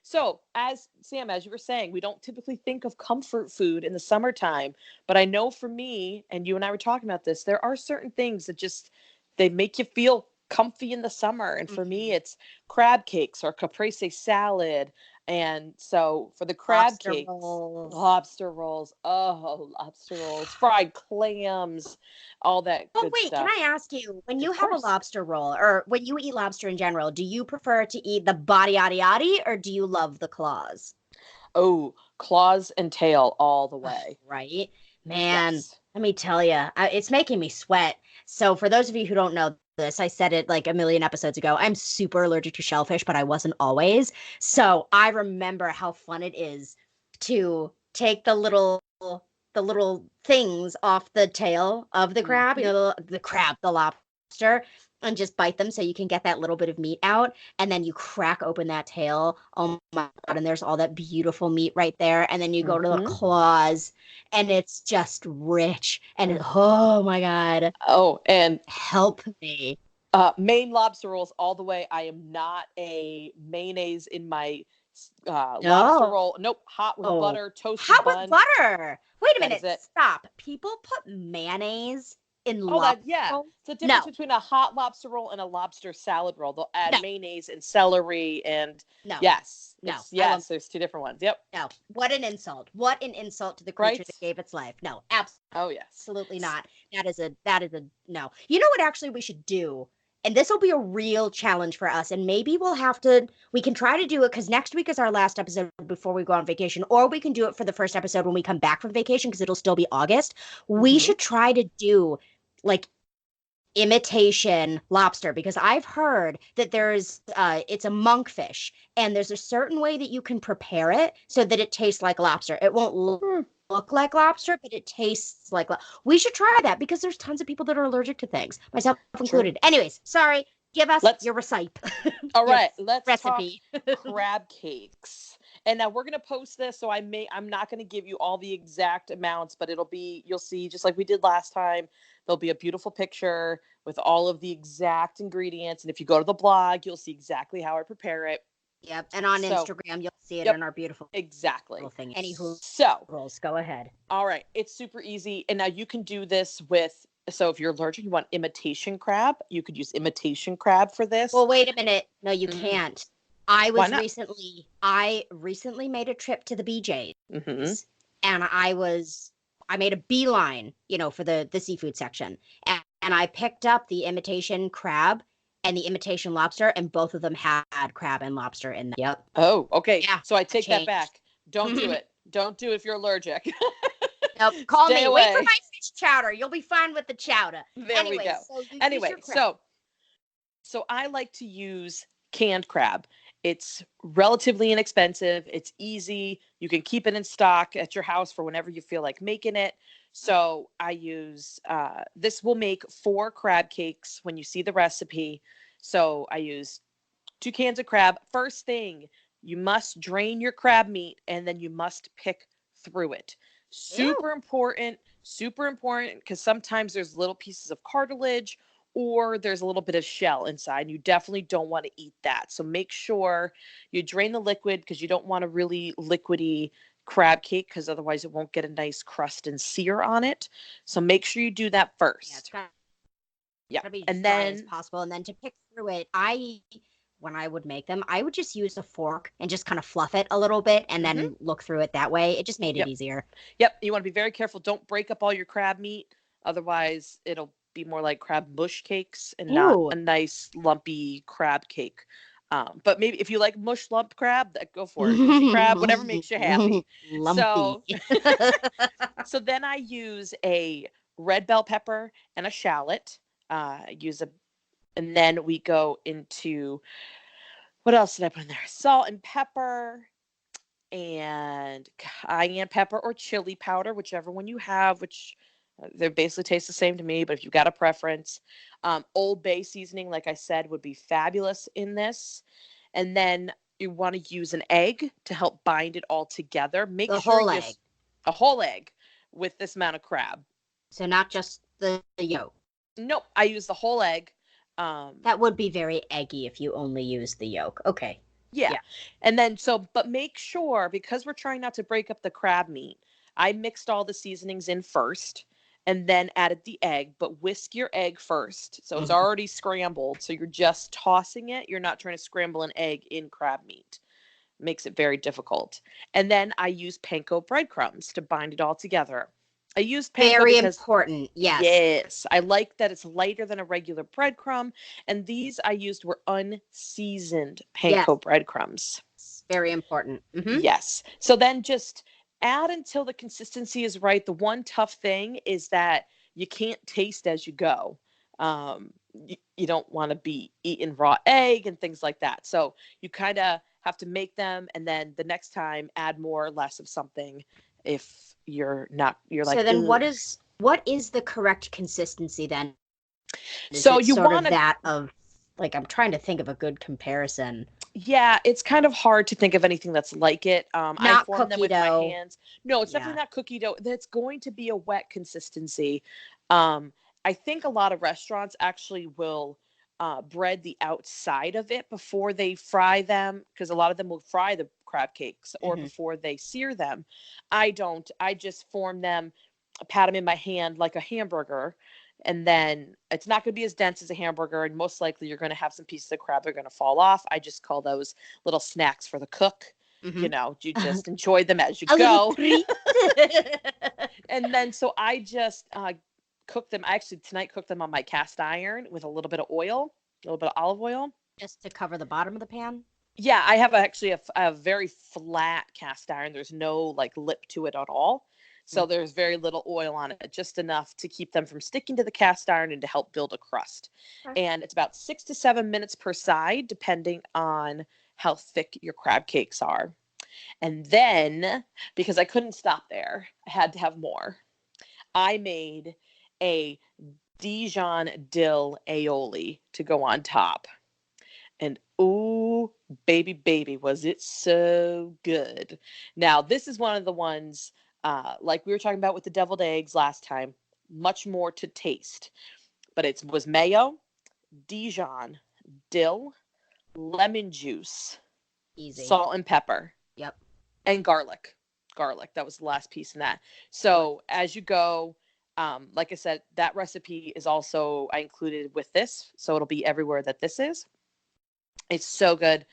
So as Sam, as you were saying, we don't typically think of comfort food in the summertime, but I know for me, and you and I were talking about this, there are certain things that they make you feel comfy in the summer. And for me, it's crab cakes or caprese salad. And so for the crab cakes, lobster rolls, fried clams, all that good wait, stuff. can I ask you, when you have a lobster roll, or when you eat lobster in general, do you prefer to eat the body yaddy yaddy, or do you love the claws? Oh, claws and tail all the way. Right? Man, let me tell you, it's making me sweat. So for those of you who don't know this, I said it like a million episodes ago, I'm super allergic to shellfish, but I wasn't always. So I remember how fun it is to take the little things off the tail of the crab, the lobster, and just bite them so you can get that little bit of meat out. And then you crack open that tail. Oh my God. And there's all that beautiful meat right there. And then you go to the claws, and it's just rich. And oh my God. Oh, and help me. Maine lobster rolls all the way. I am not a mayonnaise in my lobster roll. Nope. Hot with butter, toasted bun. Hot with butter. Wait a minute. Stop. People put mayonnaise in lobster roll? It's the difference between a hot lobster roll and a lobster salad roll. They'll add mayonnaise and celery and there's 2 different ones. Yep. No. What an insult. What an insult to the creature that gave its life. No, absolutely not. That is a no. You know what actually we should do? And this will be a real challenge for us. And maybe we can try to do it because next week is our last episode before we go on vacation. Or we can do it for the first episode when we come back from vacation because it'll still be August. We should try to do like imitation lobster because I've heard that there's it's a monkfish and there's a certain way that you can prepare it so that it tastes like lobster. It won't look like lobster, but it tastes like we should try that because there's tons of people that are allergic to things, myself included. Anyways, sorry, give us your recipe. All right, let's recipe. Talk crab cakes. And now we're going to post this, so I'm not going to give you all the exact amounts, but you'll see, just like we did last time, there'll be a beautiful picture with all of the exact ingredients. And if you go to the blog, you'll see exactly how I prepare it. Yep. And on Instagram, you'll see it in our beautiful little thing. Anywho, rolls, go ahead. All right. It's super easy. And now you can do this so if you're allergic, you want imitation crab, you could use imitation crab for this. Well, wait a minute. No, you can't. I recently made a trip to the BJ's and I made a beeline, for the seafood section. And I picked up the imitation crab and the imitation lobster, and both of them had crab and lobster in them. Yep. Oh, okay. Yeah, so I take that back. Don't do it. Don't do it if you're allergic. Nope. Call me. Away. Wait for my fish chowder. You'll be fine with the chowder. There we go. So I like to use canned crab. It's relatively inexpensive. It's easy. You can keep it in stock at your house for whenever you feel like making it. So I use, this will make 4 crab cakes when you see the recipe. So I use 2 cans of crab. First thing, you must drain your crab meat and then you must pick through it. Super important because sometimes there's little pieces of cartilage or there's a little bit of shell inside. You definitely don't want to eat that. So make sure you drain the liquid because you don't want a really liquidy crab cake because otherwise it won't get a nice crust and sear on it. So make sure you do that first. Yeah, it's gotta be and dry as then possible. And then to pick through it, when I would make them, I would just use a fork and just kind of fluff it a little bit and then look through it that way. It just made it easier. Yep. You want to be very careful. Don't break up all your crab meat. Otherwise, it'll be more like crab mush cakes and not a nice lumpy crab cake. But maybe if you like mush lump crab, go for it. Mushy crab, whatever makes you happy. Lumpy. So then I use a red bell pepper and a shallot. And then we go into, what else did I put in there? Salt and pepper and cayenne pepper or chili powder, whichever one you have, which they basically taste the same to me, but if you've got a preference, Old Bay seasoning, like I said, would be fabulous in this. And then you want to use an egg to help bind it all together. Make sure a whole egg with this amount of crab. So not just the yolk. Nope, I use the whole egg. That would be very eggy if you only use the yolk. Okay. Yeah. And then but make sure, because we're trying not to break up the crab meat, I mixed all the seasonings in first and then added the egg, but whisk your egg first. So it's already scrambled. So you're just tossing it. You're not trying to scramble an egg in crab meat. Makes it very difficult. And then I use panko breadcrumbs to bind it all together. I used panko very important. Yes. Yes. I like that it's lighter than a regular breadcrumb. And these I used were unseasoned panko breadcrumbs. Very important. Mm-hmm. Yes. So then just add until the consistency is right. The one tough thing is that you can't taste as you go. You don't want to be eating raw egg and things like that. So you kind of have to make them, and then the next time add more or less of something if you're like. So then what is the correct consistency then? So you want that of, like, I'm trying to think of a good comparison. Yeah, it's kind of hard to think of anything that's like it. I form them with dough. my hands. No, it's definitely not cookie dough. That's going to be a wet consistency. I think a lot of restaurants actually will bread the outside of it before they fry them, because a lot of them will fry the crab cakes or before they sear them. I don't. I just form them, pat them in my hand like a hamburger. And then it's not going to be as dense as a hamburger. And most likely you're going to have some pieces of crab that are going to fall off. I just call those little snacks for the cook. You know, you just enjoy them as you go. And then, so I just cook them. I actually tonight cooked them on my cast iron with a little bit of oil, a little bit of olive oil. Just to cover the bottom of the pan? Yeah, I have actually a very flat cast iron. There's no like lip to it at all. So there's very little oil on it, just enough to keep them from sticking to the cast iron and to help build a crust. And it's about 6 to 7 minutes per side, depending on how thick your crab cakes are. And then, because I couldn't stop there, I had to have more. I made a Dijon dill aioli to go on top. And ooh, baby, was it so good. Now, this is one of the ones, like we were talking about with the deviled eggs last time, much more to taste. But it was mayo, Dijon, dill, lemon juice, salt and pepper. Yep. And garlic. That was the last piece in that. So as you go, like I said, that recipe is also, I included with this. So it'll be everywhere that this is. It's so good.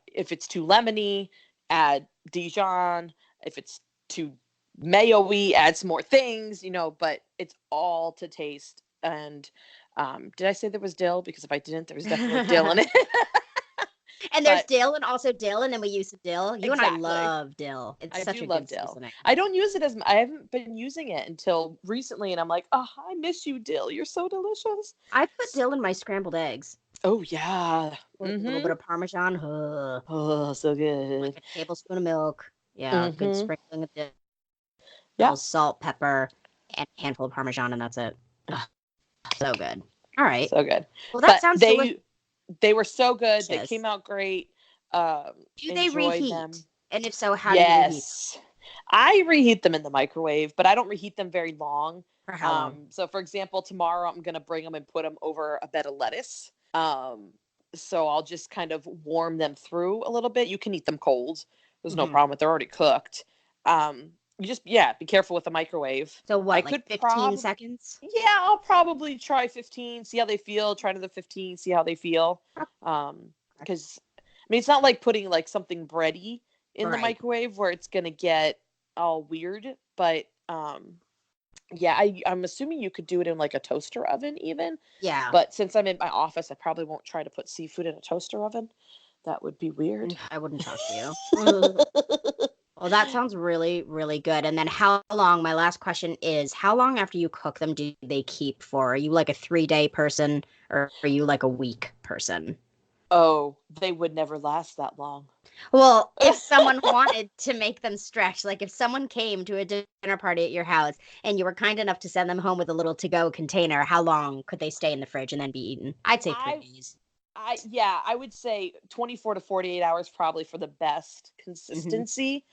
If it's too lemony, add Dijon. If it's too mayo-y, add some more things, but it's all to taste. And did I say there was dill? Because if I didn't, there was definitely dill in it. And there's dill and also dill, and then we use dill. You and I love dill. It's such a good dill. Seasoning. I don't use it I haven't been using it until recently, and I'm like, oh, I miss you, dill. You're so delicious. I put dill in my scrambled eggs. Oh, yeah. A little bit of Parmesan. Oh, so good. Like a tablespoon of milk. Yeah, good sprinkling of dill. Yeah. Salt, pepper, and a handful of Parmesan, and that's it. So good. All right. So good. Well, that sounds delicious. They were so good. They came out great. Do they reheat? Them. And if so, how do you reheat? Yes. I reheat them in the microwave, but I don't reheat them very long. For how long? So, for example, tomorrow I'm going to bring them and put them over a bed of lettuce. So I'll just kind of warm them through a little bit. You can eat them cold. There's no problem. They're already cooked. You just, be careful with the microwave. So what, I like could 15 seconds? Yeah, I'll probably try 15, see how they feel, try another 15, see how they feel. Because, I mean, it's not like putting like something bready in the microwave where it's going to get all weird. But, I'm assuming you could do it in like a toaster oven even. Yeah. But since I'm in my office, I probably won't try to put seafood in a toaster oven. That would be weird. I wouldn't trust you. Well, that sounds really, really good. And then how long, my last question is, how long after you cook them do they keep for? Are you like a 3-day person or are you like a week person? Oh, they would never last that long. Well, if someone wanted to make them stretch, like if someone came to a dinner party at your house and you were kind enough to send them home with a little to-go container, how long could they stay in the fridge and then be eaten? I'd say 3 days. I would say 24 to 48 hours probably for the best consistency.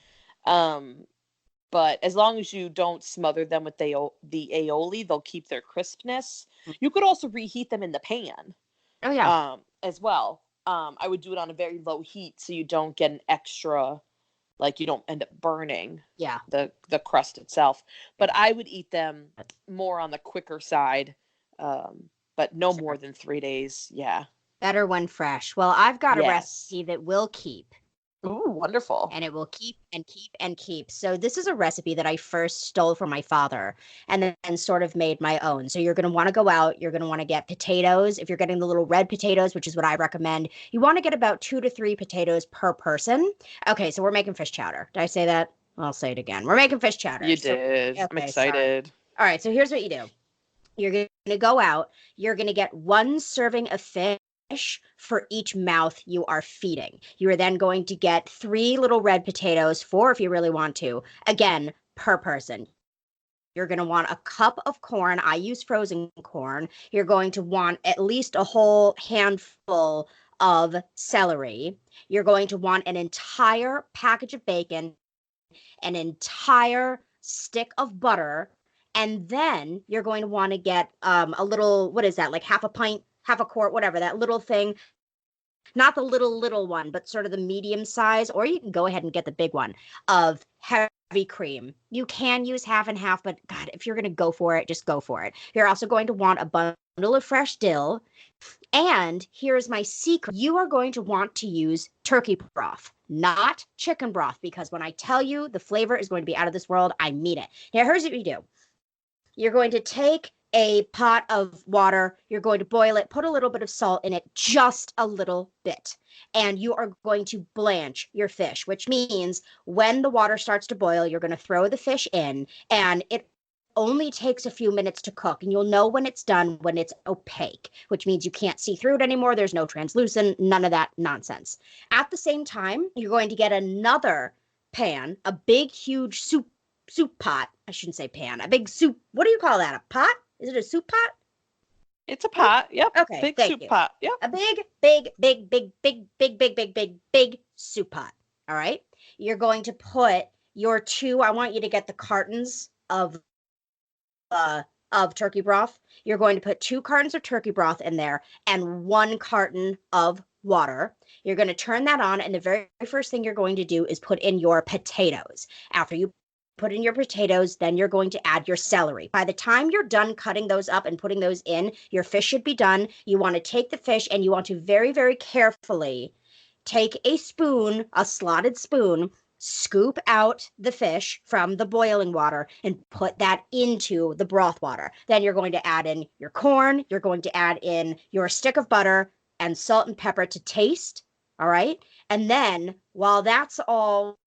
But as long as you don't smother them with the aioli, they'll keep their crispness. You could also reheat them in the pan. Oh, yeah. As well. I would do it on a very low heat so you don't get an extra, like you don't end up burning the crust itself. But I would eat them more on the quicker side, but no more than 3 days. Yeah. Better when fresh. Well, I've got a recipe that will keep. Ooh, wonderful. And it will keep and keep and keep. So this is a recipe that I first stole from my father and then sort of made my own. So you're going to want to go out. You're going to want to get potatoes. If you're getting the little red potatoes, which is what I recommend, you want to get about 2 to 3 potatoes per person. Okay, so we're making fish chowder. Did I say that? I'll say it again. We're making fish chowder. You did. I'm excited. Sorry. All right, so here's what you do. You're going to go out. You're going to get 1 serving of fish for each mouth you are feeding. You are then going to get 3 little red potatoes, 4 if you really want to, again, per person. You're going to want a cup of corn. I use frozen corn. You're going to want at least a whole handful of celery. You're going to want an entire package of bacon, an entire stick of butter, and then you're going to want to get a little, what is that, like half a pint, half a quart, whatever, that little thing. Not the little one, but sort of the medium size, or you can go ahead and get the big one of heavy cream. You can use half and half, but God, if you're going to go for it, just go for it. You're also going to want a bundle of fresh dill. And here's my secret. You are going to want to use turkey broth, not chicken broth, because when I tell you the flavor is going to be out of this world, I mean it. Now, here's what you do. You're going to take a pot of water, you're going to boil it, put a little bit of salt in it, just a little bit. And you are going to blanch your fish, which means when the water starts to boil, you're going to throw the fish in, and it only takes a few minutes to cook. And you'll know when it's done when it's opaque, which means you can't see through it anymore. There's no translucent, none of that nonsense. At the same time, you're going to get another pan, a big, huge soup pot. I shouldn't say pan, a big soup. What do you call that? A pot? Is it a soup pot? It's a pot. Yep. Okay. Big thank soup you. pot. Yep. A big soup pot. All right. You're going to put your 2. I want you to get the cartons of turkey broth. You're going to put 2 cartons of turkey broth in there and 1 carton of water. You're going to turn that on, and the very first thing you're going to do is put in your potatoes. After you put in your potatoes, then you're going to add your celery. By the time you're done cutting those up and putting those in, your fish should be done. You want to take the fish and you want to very, very carefully take a spoon, a slotted spoon, scoop out the fish from the boiling water and put that into the broth water. Then you're going to add in your corn. You're going to add in your stick of butter and salt and pepper to taste. All right. And then while that's all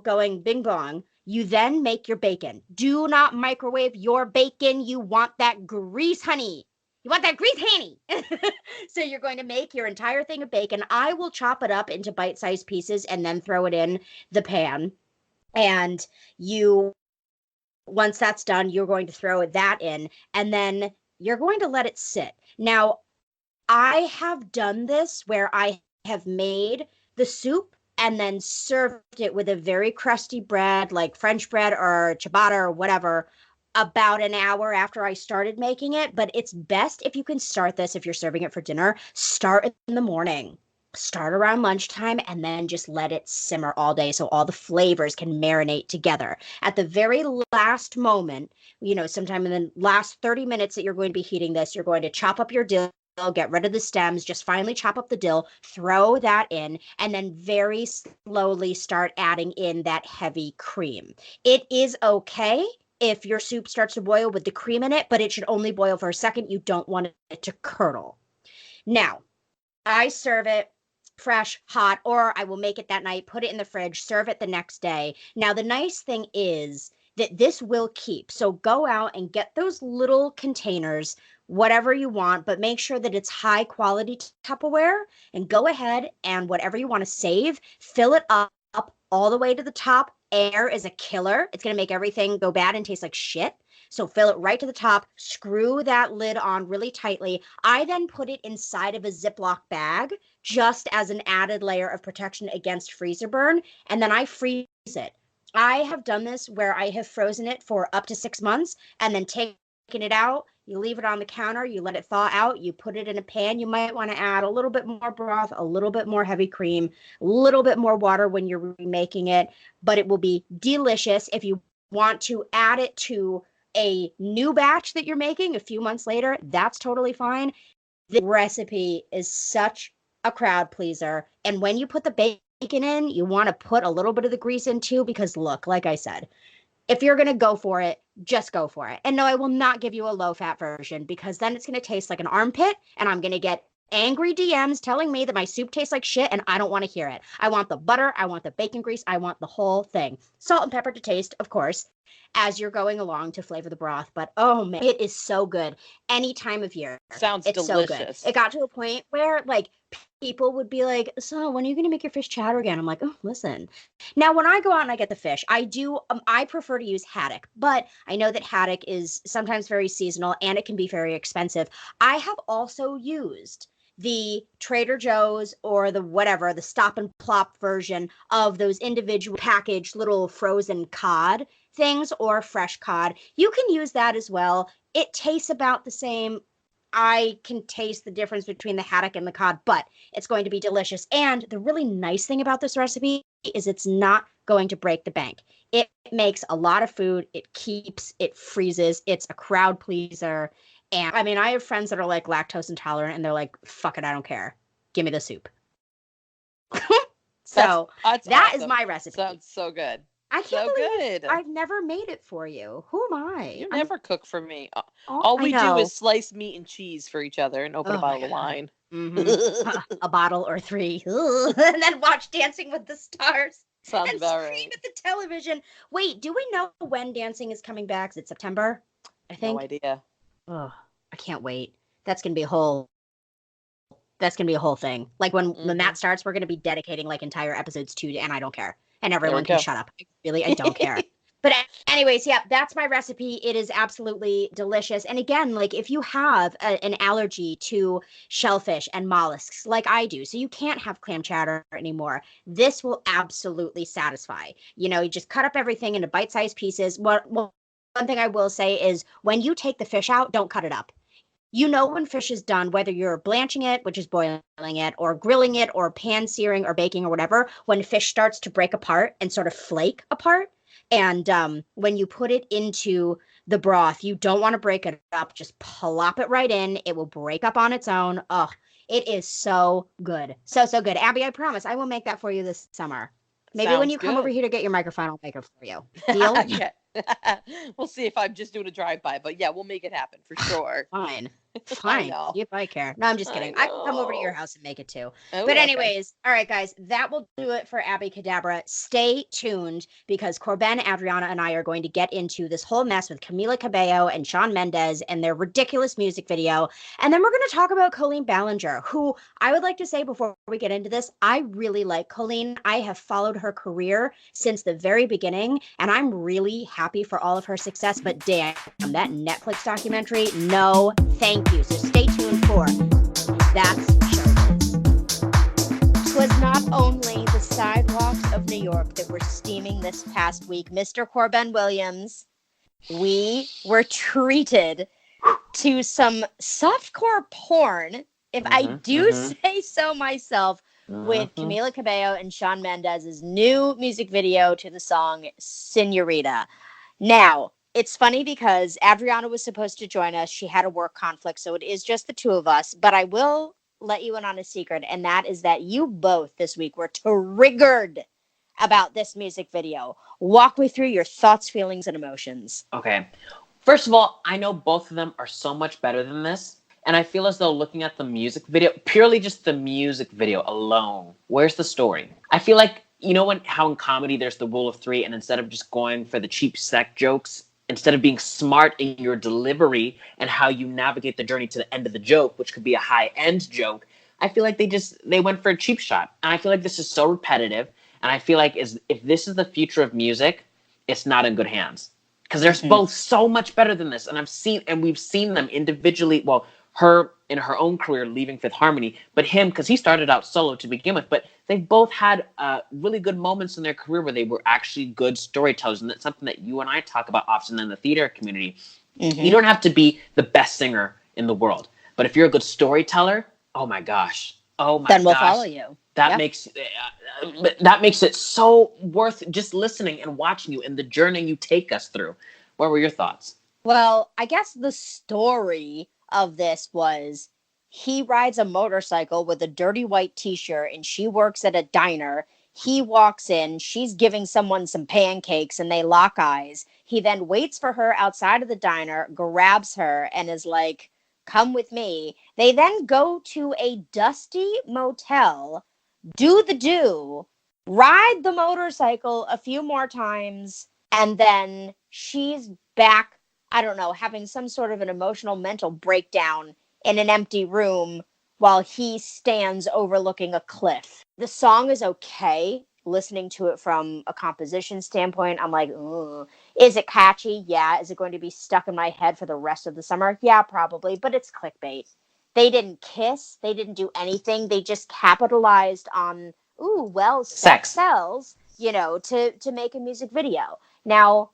going bing bong, you then make your bacon. Do not microwave your bacon. You want that grease, honey. You want that grease, honey. So you're going to make your entire thing of bacon. I will chop it up into bite-sized pieces and then throw it in the pan. And once that's done, you're going to throw that in, and then you're going to let it sit. Now, I have done this where I have made the soup and then served it with a very crusty bread, like French bread or ciabatta or whatever, about an hour after I started making it. But it's best if you can start this, if you're serving it for dinner, start in the morning. start around lunchtime and then just let it simmer all day so all the flavors can marinate together. At the very last moment, sometime in the last 30 minutes that you're going to be heating this, you're going to chop up your dill, get rid of the stems, just finally chop up the dill, throw that in, and then very slowly start adding in that heavy cream. It is okay if your soup starts to boil with the cream in it, but it should only boil for a second. You don't want it to curdle. Now, I serve it fresh, hot, or I will make it that night, put it in the fridge, serve it the next day. Now, the nice thing is that this will keep. So go out and get those little containers, whatever you want, but make sure that it's high quality Tupperware, and go ahead and whatever you want to save, fill it up all the way to the top. Air is a killer. It's going to make everything go bad and taste like shit. So fill it right to the top, screw that lid on really tightly. I then put it inside of a Ziploc bag just as an added layer of protection against freezer burn, and then I freeze it. I have done this where I have frozen it for up to 6 months and then taken it out. You leave it on the counter, you let it thaw out, you put it in a pan. You might want to add a little bit more broth, a little bit more heavy cream, a little bit more water when you're remaking it, but it will be delicious. If you want to add it to a new batch that you're making a few months later, that's totally fine. The recipe is such a crowd pleaser. And when you put the bacon in, you want to put a little bit of the grease in too, because look, like I said, if you're going to go for it, just go for it. And no, I will not give you a low-fat version, because then it's going to taste like an armpit, and I'm going to get angry DMs telling me that my soup tastes like shit, and I don't want to hear it. I want the butter, I want the bacon grease, I want the whole thing. Salt and pepper to taste, of course, as you're going along to flavor the broth. But oh man, it is so good any time of year. Sounds it's delicious. So good. It got to a point where like people would be like, so when are you going to make your fish chowder again? I'm like, oh, listen. Now, when I go out and I get the fish, I prefer to use haddock, but I know that haddock is sometimes very seasonal and it can be very expensive. I have also used the Trader Joe's or the Stop and Plop version of those individual packaged little frozen cod things, or fresh cod. You can use that as well. It tastes about the same. I can taste the difference between the haddock and the cod, but it's going to be delicious. And the really nice thing about this recipe is it's not going to break the bank. It makes a lot of food. It keeps, it freezes. It's a crowd pleaser. And I mean, I have friends that are like lactose intolerant and they're like, fuck it, I don't care. Give me the soup. So that's that awesome. Is my recipe. Sounds so good. I can't believe I've never made it for you. Who am I? You never cook for me. All we do is slice meat and cheese for each other and open a bottle of wine. Mm-hmm. A bottle or 3. And then watch Dancing with the Stars. Sounds and about scream right. at the television. Wait, do we know when Dancing is coming back? Is it September? I think. No idea. Oh, I can't wait. That's gonna be a whole thing. Like when that starts, we're gonna be dedicating like entire episodes to, and I don't care. And everyone can shut up. Really, I don't care. But anyways, yeah, that's my recipe. It is absolutely delicious. And again, like if you have an allergy to shellfish and mollusks like I do, so you can't have clam chowder anymore, this will absolutely satisfy. You just cut up everything into bite-sized pieces. One thing I will say is when you take the fish out, don't cut it up. When fish is done, whether you're blanching it, which is boiling it, or grilling it, or pan searing or baking or whatever, when fish starts to break apart and sort of flake apart, and when you put it into the broth, you don't want to break it up. Just plop it right in. It will break up on its own. Oh, it is so good. So good. Abby, I promise I will make that for you this summer. Maybe when you come over here to get your microphone, I'll make it for you. Deal? Yeah. We'll see if I'm just doing a drive-by, but yeah, we'll make it happen for sure. Fine. See if I care. No, I'm just kidding. I can come over to your house and make it too. But anyways, all right, guys, that will do it for Abbycadabra. Stay tuned because CorBen, Adriana, and I are going to get into this whole mess with Camila Cabello and Shawn Mendes and their ridiculous music video. And then we're going to talk about Colleen Ballinger, who I would like to say before we get into this, I really like Colleen. I have followed her career since the very beginning, and I'm really happy for all of her success. But damn, that Netflix documentary, no thank you. So stay tuned for That's Showbiz. 'Twas not only the sidewalks of New York that were steaming this past week, Mr. CorBen Williams. We were treated to some softcore porn, if I do say so myself, with Camila Cabello and Shawn Mendes's new music video to the song Señorita. Now, it's funny because Adriana was supposed to join us. She had a work conflict, so it is just the two of us. But I will let you in on a secret, and that is that you both this week were triggered about this music video. Walk me through your thoughts, feelings, and emotions. Okay. First of all, I know both of them are so much better than this. And I feel as though looking at the music video, purely just the music video alone, where's the story? I feel like, you know how in comedy there's the rule of three, and instead of just going for the cheap sex jokes, instead of being smart in your delivery and how you navigate the journey to the end of the joke, which could be a high-end joke, I feel like they went for a cheap shot. And I feel like this is so repetitive. And I feel like if this is the future of music, it's not in good hands. Because they're both so much better than this. And we've seen them individually. Well, her in her own career leaving Fifth Harmony, but him, because he started out solo to begin with. But they've both had really good moments in their career where they were actually good storytellers. And that's something that you and I talk about often in the theater community. You don't have to be the best singer in the world. But if you're a good storyteller, oh my gosh. Then we'll follow you. That makes it so worth just listening and watching you and the journey you take us through. What were your thoughts? Well, I guess the story of this was he rides a motorcycle with a dirty white t-shirt and she works at a diner. He walks in, she's giving someone some pancakes and they lock eyes. He then waits for her outside of the diner, grabs her and is like, come with me. They then go to a dusty motel, ride the motorcycle a few more times, and then she's back, I don't know, having some sort of an emotional mental breakdown in an empty room while he stands overlooking a cliff. The song is okay. Listening to it from a composition standpoint, I'm like, ugh. Is it catchy? Yeah. Is it going to be stuck in my head for the rest of the summer? Yeah, probably, but it's clickbait. They didn't kiss. They didn't do anything. They just capitalized on, sex sells, to make a music video. Now,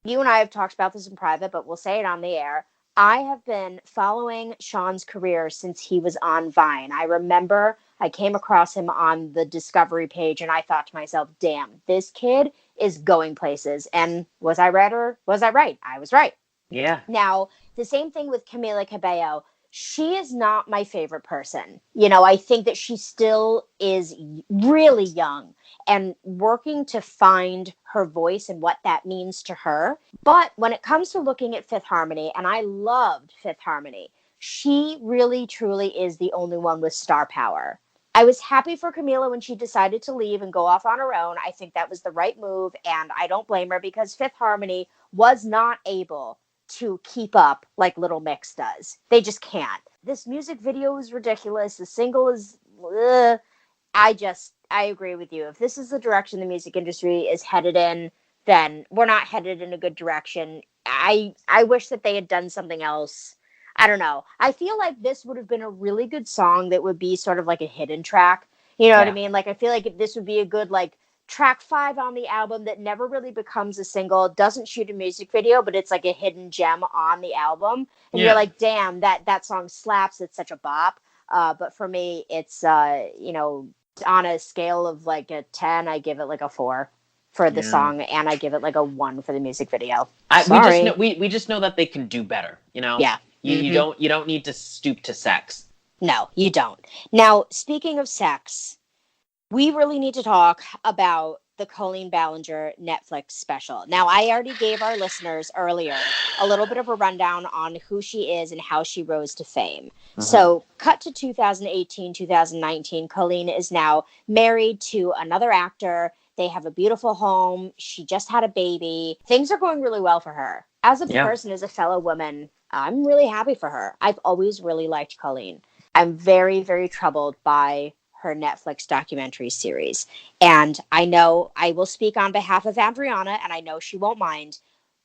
you and I have talked about this in private, but we'll say it on the air. I have been following Shawn's career since he was on Vine. I remember I came across him on the Discovery page and I thought to myself, damn, this kid is going places. And was I right or was I right? I was right. Yeah. Now, the same thing with Camila Cabello. She is not my favorite person. I think that she still is really young and working to find her voice and what that means to her. But when it comes to looking at Fifth Harmony, and I loved Fifth Harmony, she really, truly is the only one with star power. I was happy for Camila when she decided to leave and go off on her own. I think that was the right move, and I don't blame her because Fifth Harmony was not able to keep up like Little Mix does. They just can't. This music video is ridiculous. The single is... I agree with you. If this is the direction the music industry is headed in, then we're not headed in a good direction. I wish that they had done something else. I don't know. I feel like this would have been a really good song that would be sort of like a hidden track. You know what I mean? Like, I feel like this would be a good, like, track 5 on the album that never really becomes a single, doesn't shoot a music video, but it's like a hidden gem on the album. And you're like, damn, that song slaps. It's such a bop. But for me, it's, on a scale of like a 10, I give it like a 4 for the song, and I give it like a 1 for the music video. We just know that they can do better, Yeah. You don't need to stoop to sex. No, you don't. Now, speaking of sex, we really need to talk about the Colleen Ballinger Netflix special. Now, I already gave our listeners earlier a little bit of a rundown on who she is and how she rose to fame. So, cut to 2018, 2019, Colleen is now married to another actor. They have a beautiful home. She just had a baby. Things are going really well for her. As a person, as a fellow woman, I'm really happy for her. I've always really liked Colleen. I'm very, very troubled by her Netflix documentary series. And I know I will speak on behalf of Adriana, and I know she won't mind,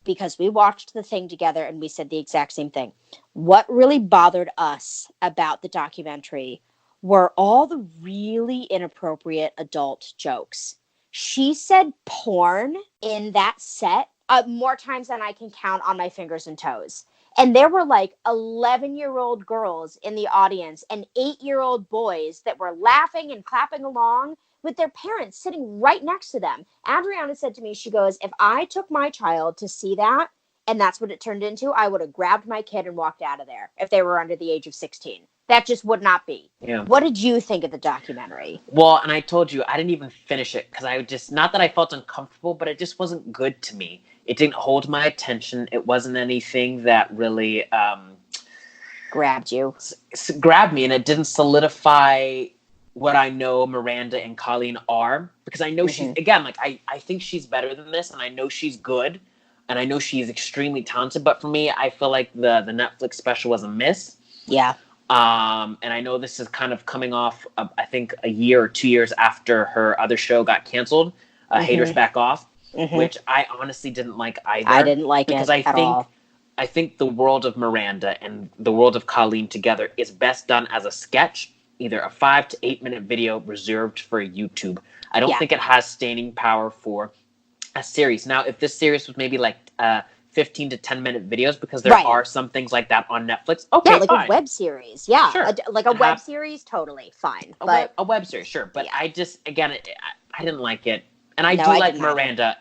because we watched the thing together and we said the exact same thing. What really bothered us about the documentary were all the really inappropriate adult jokes. She said porn in that set more times than I can count on my fingers and toes. And there were like 11-year-old girls in the audience and 8-year-old boys that were laughing and clapping along with their parents sitting right next to them. Adriana said to me, she goes, if I took my child to see that and that's what it turned into, I would have grabbed my kid and walked out of there if they were under the age of 16. That just would not be. Yeah. What did you think of the documentary? Well, and I told you, I didn't even finish it because I just, not that I felt uncomfortable, but it just wasn't good to me. It didn't hold my attention. It wasn't anything that really Grabbed you. Grabbed me, and it didn't solidify what I know Miranda and Colleen are, because I know she's, again, like, I think she's better than this, and I know she's good, and I know she's extremely talented, but for me, I feel like the Netflix special was a miss. Yeah. And I know this is kind of coming off, I think, a year or 2 years after her other show got canceled, Haters Back Off, which I honestly didn't like either. I didn't like because it at all. I think the world of Miranda and the world of Colleen together is best done as a sketch, either a 5 to 8 minute video reserved for YouTube. I don't think it has staying power for a series. Now, if this series was maybe like 15 to 10 minute videos, because there are some things like that on Netflix. Okay, yeah, like fine. a web series. Yeah, Sure. like a web series, totally fine. But a web series, sure. But I just, again, I didn't like it. And I do I like didn't Miranda.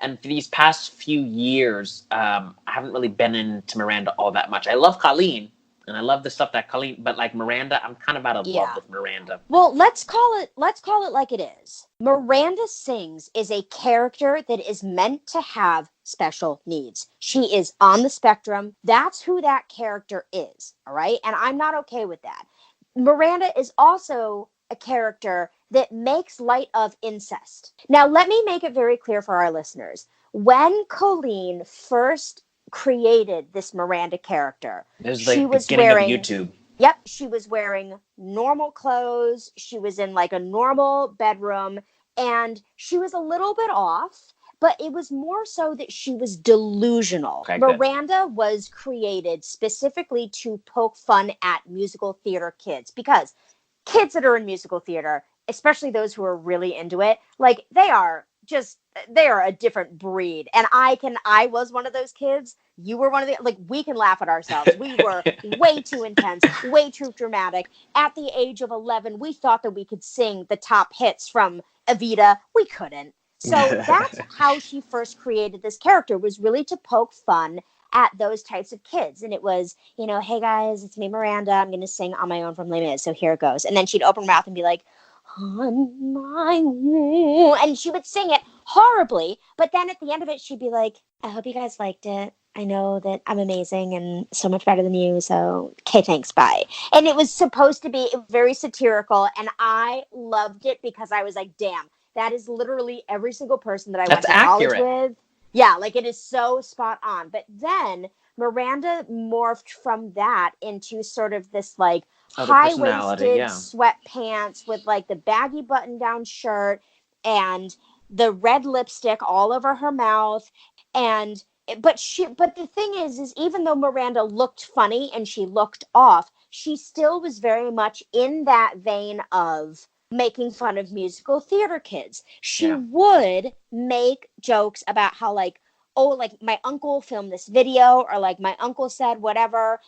And for these past few years, I haven't really been into Miranda all that much. I love Colleen, and I love the stuff that Colleen, but like Miranda, I'm kind of out of love with Miranda. Well, let's call it like it is. Miranda Sings is a character that is meant to have special needs. She is on the spectrum. That's who that character is, all right? And I'm not okay with that. Miranda is also a character that makes light of incest. Now, let me make it very clear for our listeners. When Colleen first created this Miranda character, she was wearing of YouTube. Yep, she was wearing normal clothes. She was in like a normal bedroom, and she was a little bit off, but it was more so that she was delusional. Okay, Miranda was created specifically to poke fun at musical theater kids, because kids that are in musical theater, especially those who are really into it, like they are a different breed. And I was one of those kids. You were one of the, like, we can laugh at ourselves. We were way too intense, way too dramatic. At the age of 11, we thought that we could sing the top hits from Evita. We couldn't. So that's how she first created this character, was really to poke fun at those types of kids. And it was, hey guys, it's me, Miranda. I'm going to sing On My Own from Les Mis. So here it goes. And then she'd open her mouth and be like, on my own. And she would sing it horribly. But then at the end of it, she'd be like, I hope you guys liked it. I know that I'm amazing and so much better than you. So, okay, thanks, bye. And it was supposed to be very satirical. And I loved it because I was like, damn, that is literally every single person that I went to college with. Yeah, like it is so spot on. But then Miranda morphed from that into sort of this like high-waisted sweatpants with like the baggy button-down shirt and the red lipstick all over her mouth. But the thing is even though Miranda looked funny and she looked off, she still was very much in that vein of making fun of musical theater kids. She would make jokes about how like, oh, like my uncle filmed this video, or like my uncle said whatever,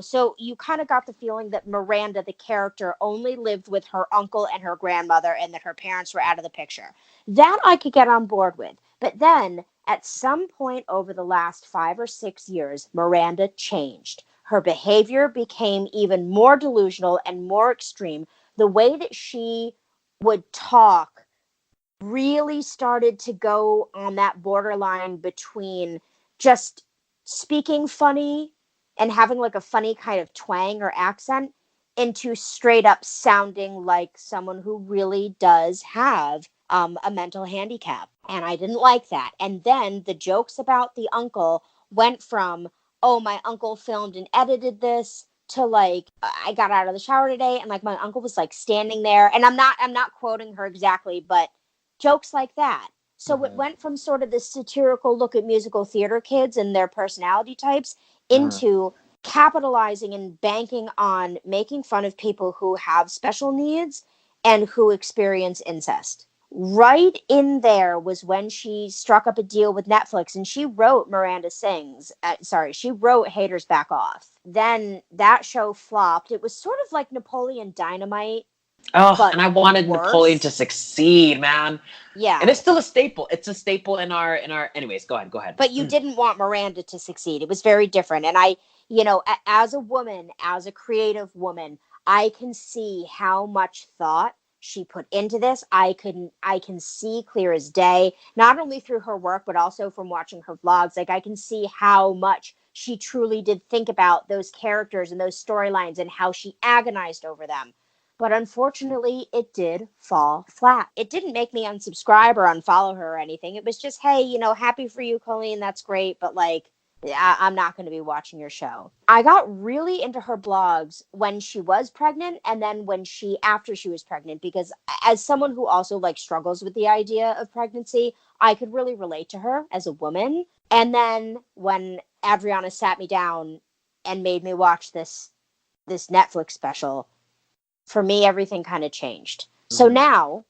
so you kind of got the feeling that Miranda, the character, only lived with her uncle and her grandmother and that her parents were out of the picture. That I could get on board with. But then at some point over the last 5 or 6 years, Miranda changed. Her behavior became even more delusional and more extreme. The way that she would talk really started to go on that borderline between just speaking funny and having like a funny kind of twang or accent into straight up sounding like someone who really does have a mental handicap. And I didn't like that. And then the jokes about the uncle went from, oh, my uncle filmed and edited this, to like, I got out of the shower today and like my uncle was like standing there, and I'm not quoting her exactly, but jokes like that. So it went from sort of this satirical look at musical theater kids and their personality types into capitalizing and banking on making fun of people who have special needs and who experience incest. right in there was when she struck up a deal with Netflix, and she wrote Miranda Sings. She wrote Haters Back Off. Then that show flopped. It was sort of like Napoleon Dynamite. Oh, and I wanted worse. Napoleon to succeed, man. Yeah. And it's still a staple. It's a staple in our anyways, go ahead. But you didn't want Miranda to succeed. It was very different. And I, as a woman, as a creative woman, I can see how much thought she put into this. I can see clear as day, not only through her work, but also from watching her vlogs. Like, I can see how much she truly did think about those characters and those storylines and how she agonized over them. But unfortunately, it did fall flat. It didn't make me unsubscribe or unfollow her or anything. It was just, hey, happy for you, Colleen. That's great. But I'm not going to be watching your show. I got really into her blogs when she was pregnant, and then after she was pregnant, because as someone who also struggles with the idea of pregnancy, I could really relate to her as a woman. And then when Adriana sat me down and made me watch this Netflix special, for me, everything kind of changed. So now,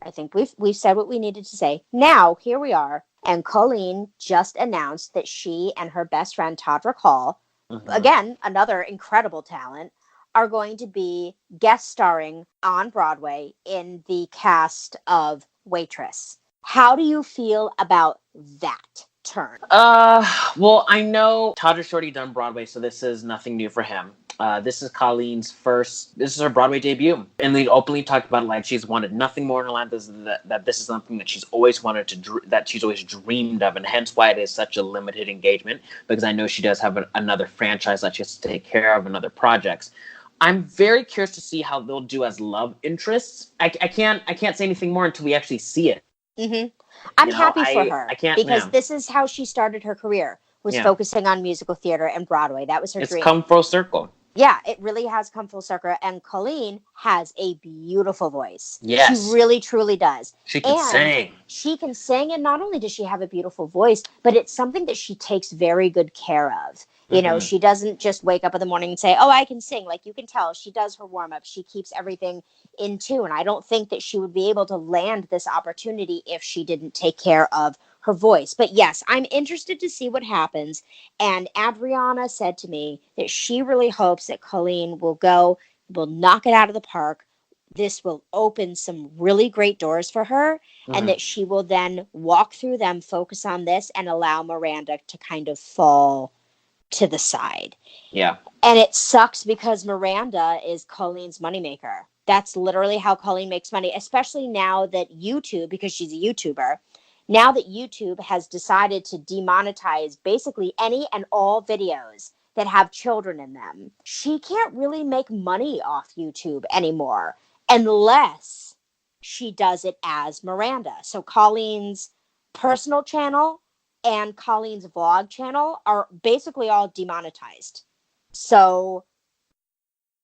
I think we've said what we needed to say. Now, here we are, and Colleen just announced that she and her best friend, Todrick Hall, again, another incredible talent, are going to be guest starring on Broadway in the cast of Waitress. How do you feel about that turn? Well, I know Todrick's already done Broadway, so this is nothing new for him. This is Colleen's this is her Broadway debut. And they openly talked about she's wanted nothing more in her life, that this is something that she's always wanted that she's always dreamed of, and hence why it is such a limited engagement, because I know she does have another franchise that she has to take care of and other projects. I'm very curious to see how they'll do as love interests. I can't say anything more until we actually see it. Mm-hmm. I'm happy for her because this is how she started her career, was focusing on musical theater and Broadway. That was her dream. It's come full circle. Yeah, it really has come full circle. And Colleen has a beautiful voice. Yes. She really, truly does. She can sing. She can sing, and not only does she have a beautiful voice, but it's something that she takes very good care of. She doesn't just wake up in the morning and say, oh, I can sing. You can tell she does her warm-up. She keeps everything in tune. I don't think that she would be able to land this opportunity if she didn't take care of her voice. But yes, I'm interested to see what happens. And Adriana said to me that she really hopes that Colleen will knock it out of the park. This will open some really great doors for her, and that she will then walk through them, focus on this, and allow Miranda to kind of fall to the side. Yeah. And it sucks because Miranda is Colleen's moneymaker. That's literally how Colleen makes money, especially now that YouTube, because she's a YouTuber, now that YouTube has decided to demonetize basically any and all videos that have children in them. She can't really make money off YouTube anymore unless she does it as Miranda. So Colleen's personal channel and Colleen's vlog channel are basically all demonetized. So,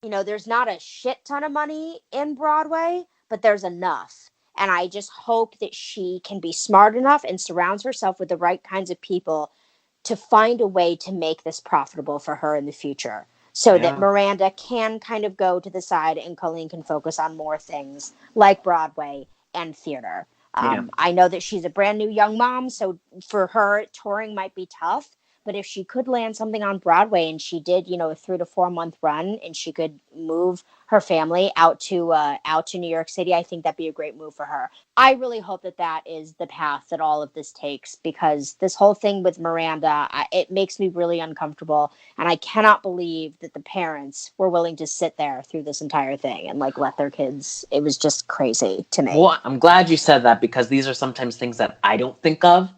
there's not a shit ton of money in Broadway, but there's enough. And I just hope that she can be smart enough and surrounds herself with the right kinds of people to find a way to make this profitable for her in the future, so that Miranda can kind of go to the side and Colleen can focus on more things like Broadway and theater. I know that she's a brand new young mom, so for her, touring might be tough. But if she could land something on Broadway, and she did, a 3 to 4 month run, and she could move her family out to New York City, I think that'd be a great move for her. I really hope that is the path that all of this takes, because this whole thing with Miranda, it makes me really uncomfortable, and I cannot believe that the parents were willing to sit there through this entire thing and let their kids. It was just crazy to me. Well, I'm glad you said that, because these are sometimes things that I don't think of.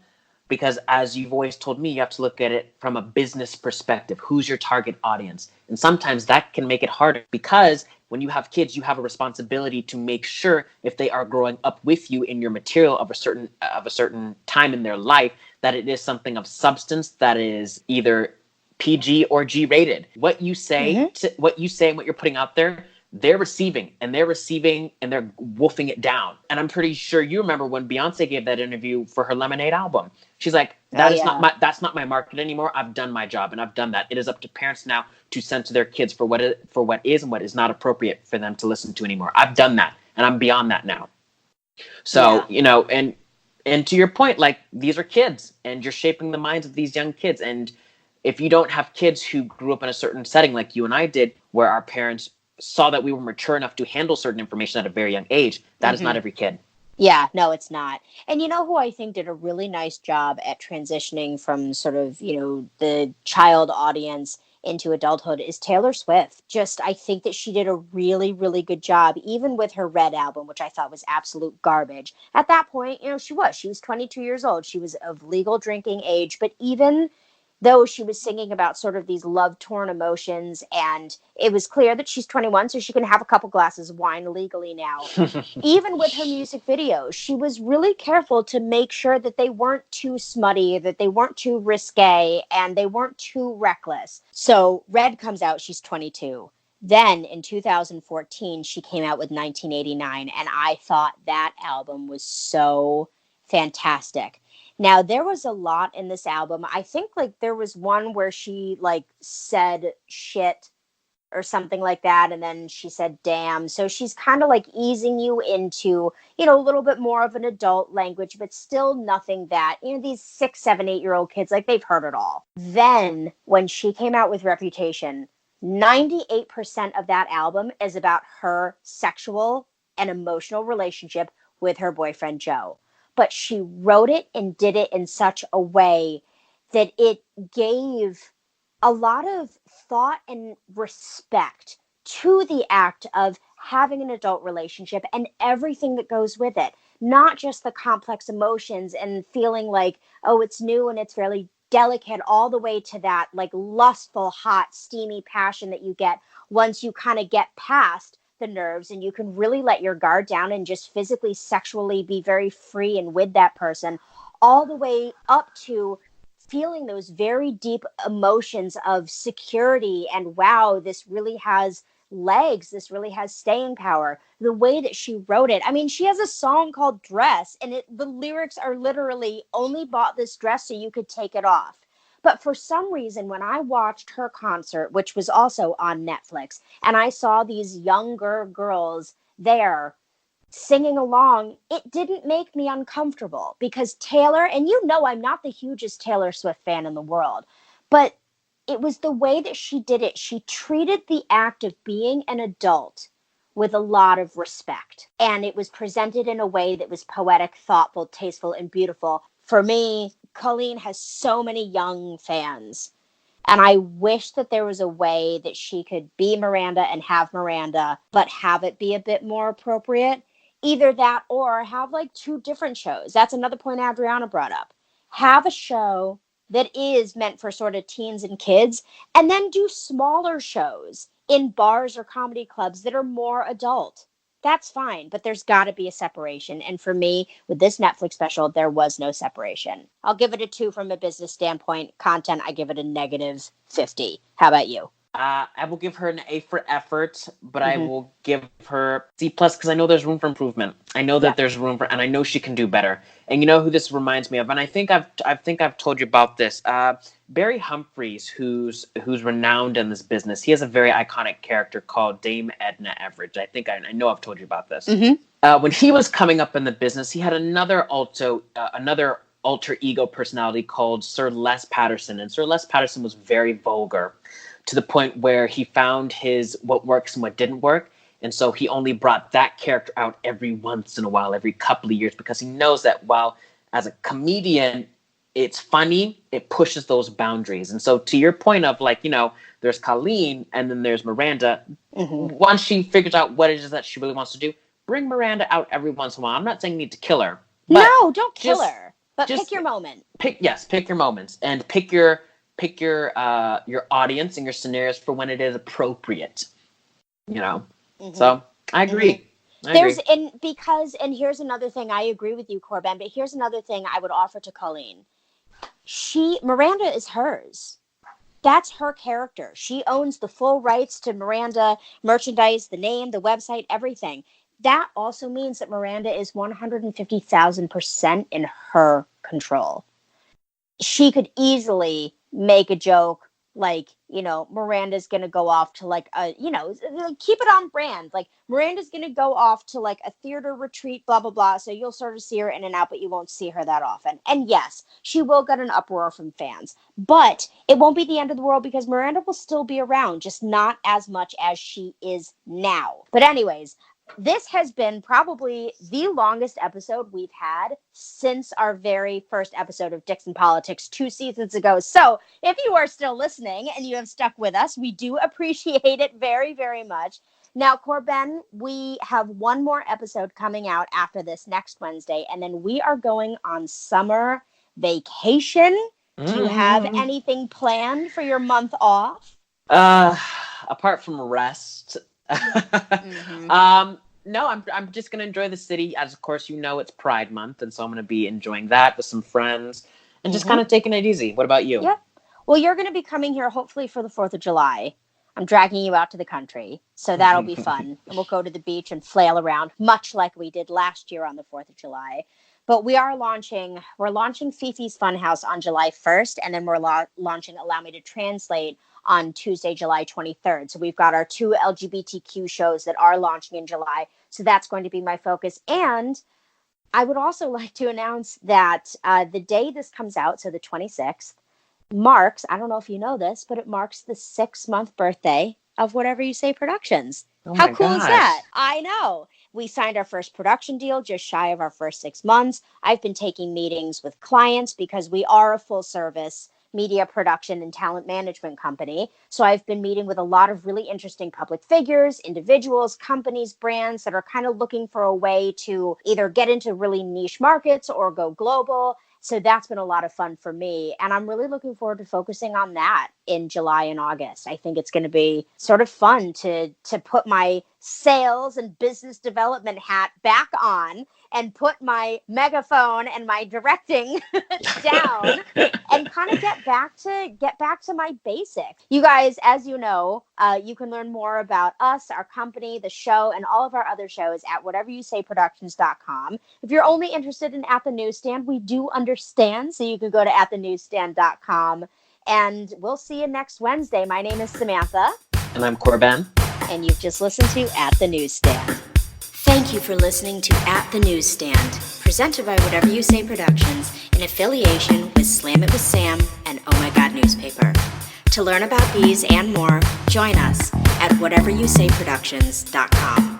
Because as you've always told me, you have to look at it from a business perspective. Who's your target audience? And sometimes that can make it harder, because when you have kids, you have a responsibility to make sure, if they are growing up with you in your material of a certain time in their life, that it is something of substance that is either PG or G rated. What you say, what you say and what you're putting out there, they're receiving and they're wolfing it down. And I'm pretty sure you remember when Beyonce gave that interview for her Lemonade album. She's like, that's not my market anymore. I've done my job and I've done that. It is up to parents now to censor their kids for what is and what is not appropriate for them to listen to anymore. I've done that and I'm beyond that now. So, you know, and to your point, like, these are kids, and you're shaping the minds of these young kids. And if you don't have kids who grew up in a certain setting like you and I did, where our parents saw that we were mature enough to handle certain information at a very young age, that is not every kid. Yeah, no, it's not. And you know who I think did a really nice job at transitioning from sort of, you know, the child audience into adulthood is Taylor Swift. Just, I think that she did a really, really good job, even with her Red album, which I thought was absolute garbage. At that point, you know, she was 22 years old. She was of legal drinking age. But even though she was singing about sort of these love-torn emotions, and it was clear that she's 21, so she can have a couple glasses of wine legally now. Even with her music videos, she was really careful to make sure that they weren't too smutty, that they weren't too risque, and they weren't too reckless. So Red comes out, she's 22. Then in 2014, she came out with 1989, and I thought that album was so fantastic. Now, there was a lot in this album. I think, like, there was one where she, like, said shit or something like that, and then she said damn. So she's kind of, like, easing you into, you know, a little bit more of an adult language, but still nothing that, you know, these 6, 7, 8-year-old kids, like, they've heard it all. Then, when she came out with Reputation, 98% of that album is about her sexual and emotional relationship with her boyfriend, Joe. But she wrote it and did it in such a way that it gave a lot of thought and respect to the act of having an adult relationship and everything that goes with it. Not just the complex emotions and feeling like, oh, it's new and it's fairly delicate, all the way to that like lustful, hot, steamy passion that you get once you kind of get past the nerves and you can really let your guard down and just physically, sexually be very free and with that person, all the way up to feeling those very deep emotions of security and wow, this really has legs, this really has staying power. The way that she wrote it, I mean, she has a song called Dress, and the lyrics are literally only bought this dress so you could take it off. But for some reason, when I watched her concert, which was also on Netflix, and I saw these younger girls there singing along, it didn't make me uncomfortable because Taylor, and you know I'm not the hugest Taylor Swift fan in the world, but it was the way that she did it. She treated the act of being an adult with a lot of respect. And it was presented in a way that was poetic, thoughtful, tasteful, and beautiful. For me, Colleen has so many young fans. And I wish that there was a way that she could be Miranda and have Miranda, but have it be a bit more appropriate. Either that or have like 2 different shows. That's another point Adriana brought up. Have a show that is meant for sort of teens and kids, and then do smaller shows in bars or comedy clubs that are more adult. That's fine, but there's got to be a separation. And for me, with this Netflix special, there was no separation. I'll give it a 2 from a business standpoint. Content, I give it a -50. How about you? I will give her an A for effort, but I will give her C+ because I know there's room for improvement. I know that there's room for, and I know she can do better. And you know who this reminds me of, and I think I've told you about this. Barry Humphries, who's renowned in this business, he has a very iconic character called Dame Edna Everage. I think I know I've told you about this. When he was coming up in the business, he had another alter ego personality called Sir Les Patterson, and Sir Les Patterson was very vulgar, to the point where he found what works and what didn't work. And so he only brought that character out every once in a while, every couple of years, because he knows that while as a comedian, it's funny, it pushes those boundaries. And so to your point of like, you know, there's Colleen and then there's Miranda. Once she figures out what it is that she really wants to do, bring Miranda out every once in a while. I'm not saying you need to kill her. No, don't kill her. But pick your moment. Pick your moments and pick your audience and your scenarios for when it is appropriate, you know. So I agree. And here's another thing. I agree with you, CorBen, but here's another thing I would offer to Colleen. Miranda is hers. That's her character. She owns the full rights to Miranda merchandise, the name, the website, everything. That also means that Miranda is 150,000% in her control. She could easily make a joke like, Miranda's going to go off to like keep it on brand. Like Miranda's going to go off to like a theater retreat, blah, blah, blah. So you'll sort of see her in and out, but you won't see her that often. And yes, she will get an uproar from fans, but it won't be the end of the world because Miranda will still be around, just not as much as she is now. But anyways, this has been probably the longest episode we've had since our very first episode of Dixon Politics 2 seasons ago. So if you are still listening and you have stuck with us, we do appreciate it very, very much. Now, CorBen, we have one more episode coming out after this next Wednesday, and then we are going on summer vacation. Do you have anything planned for your month off? Apart from rest. No, I'm just gonna enjoy the city. As of course it's Pride Month, and so I'm gonna be enjoying that with some friends and just kind of taking it easy. What about you? Yeah. Well, you're gonna be coming here hopefully for the 4th of July. I'm dragging you out to the country, so that'll be fun. And we'll go to the beach and flail around, much like we did last year on the 4th of July. But we're launching Fifi's Funhouse on July 1st, and then we're launching Allow Me to Translate on Tuesday, July 23rd. So we've got our 2 LGBTQ shows that are launching in July. So that's going to be my focus. And I would also like to announce that the day this comes out, so the 26th, marks, I don't know if you know this, but it marks the 6-month birthday of Whatever You Say Productions. How cool is that? I know. We signed our first production deal just shy of our first 6 months. I've been taking meetings with clients because we are a full service media production and talent management company. So I've been meeting with a lot of really interesting public figures, individuals, companies, brands that are kind of looking for a way to either get into really niche markets or go global. So that's been a lot of fun for me. And I'm really looking forward to focusing on that in July and August. I think it's going to be sort of fun to put my sales and business development hat back on and put my megaphone and my directing down and kind of get back to my basic. You guys, as you know, you can learn more about us, our company, the show, and all of our other shows at whateveryouSayProductions.com. If you're only interested in At the Newsstand, we do understand, so you can go to athenewsstand.com. And we'll see you next Wednesday. My name is Samantha. And I'm CorBen. And you've just listened to At the Newsstand. Thank you for listening to At the Newsstand, presented by Whatever You Say Productions in affiliation with Slam It with Sam and Oh My God Newspaper. To learn about these and more, join us at whateveryouSayProductions.com.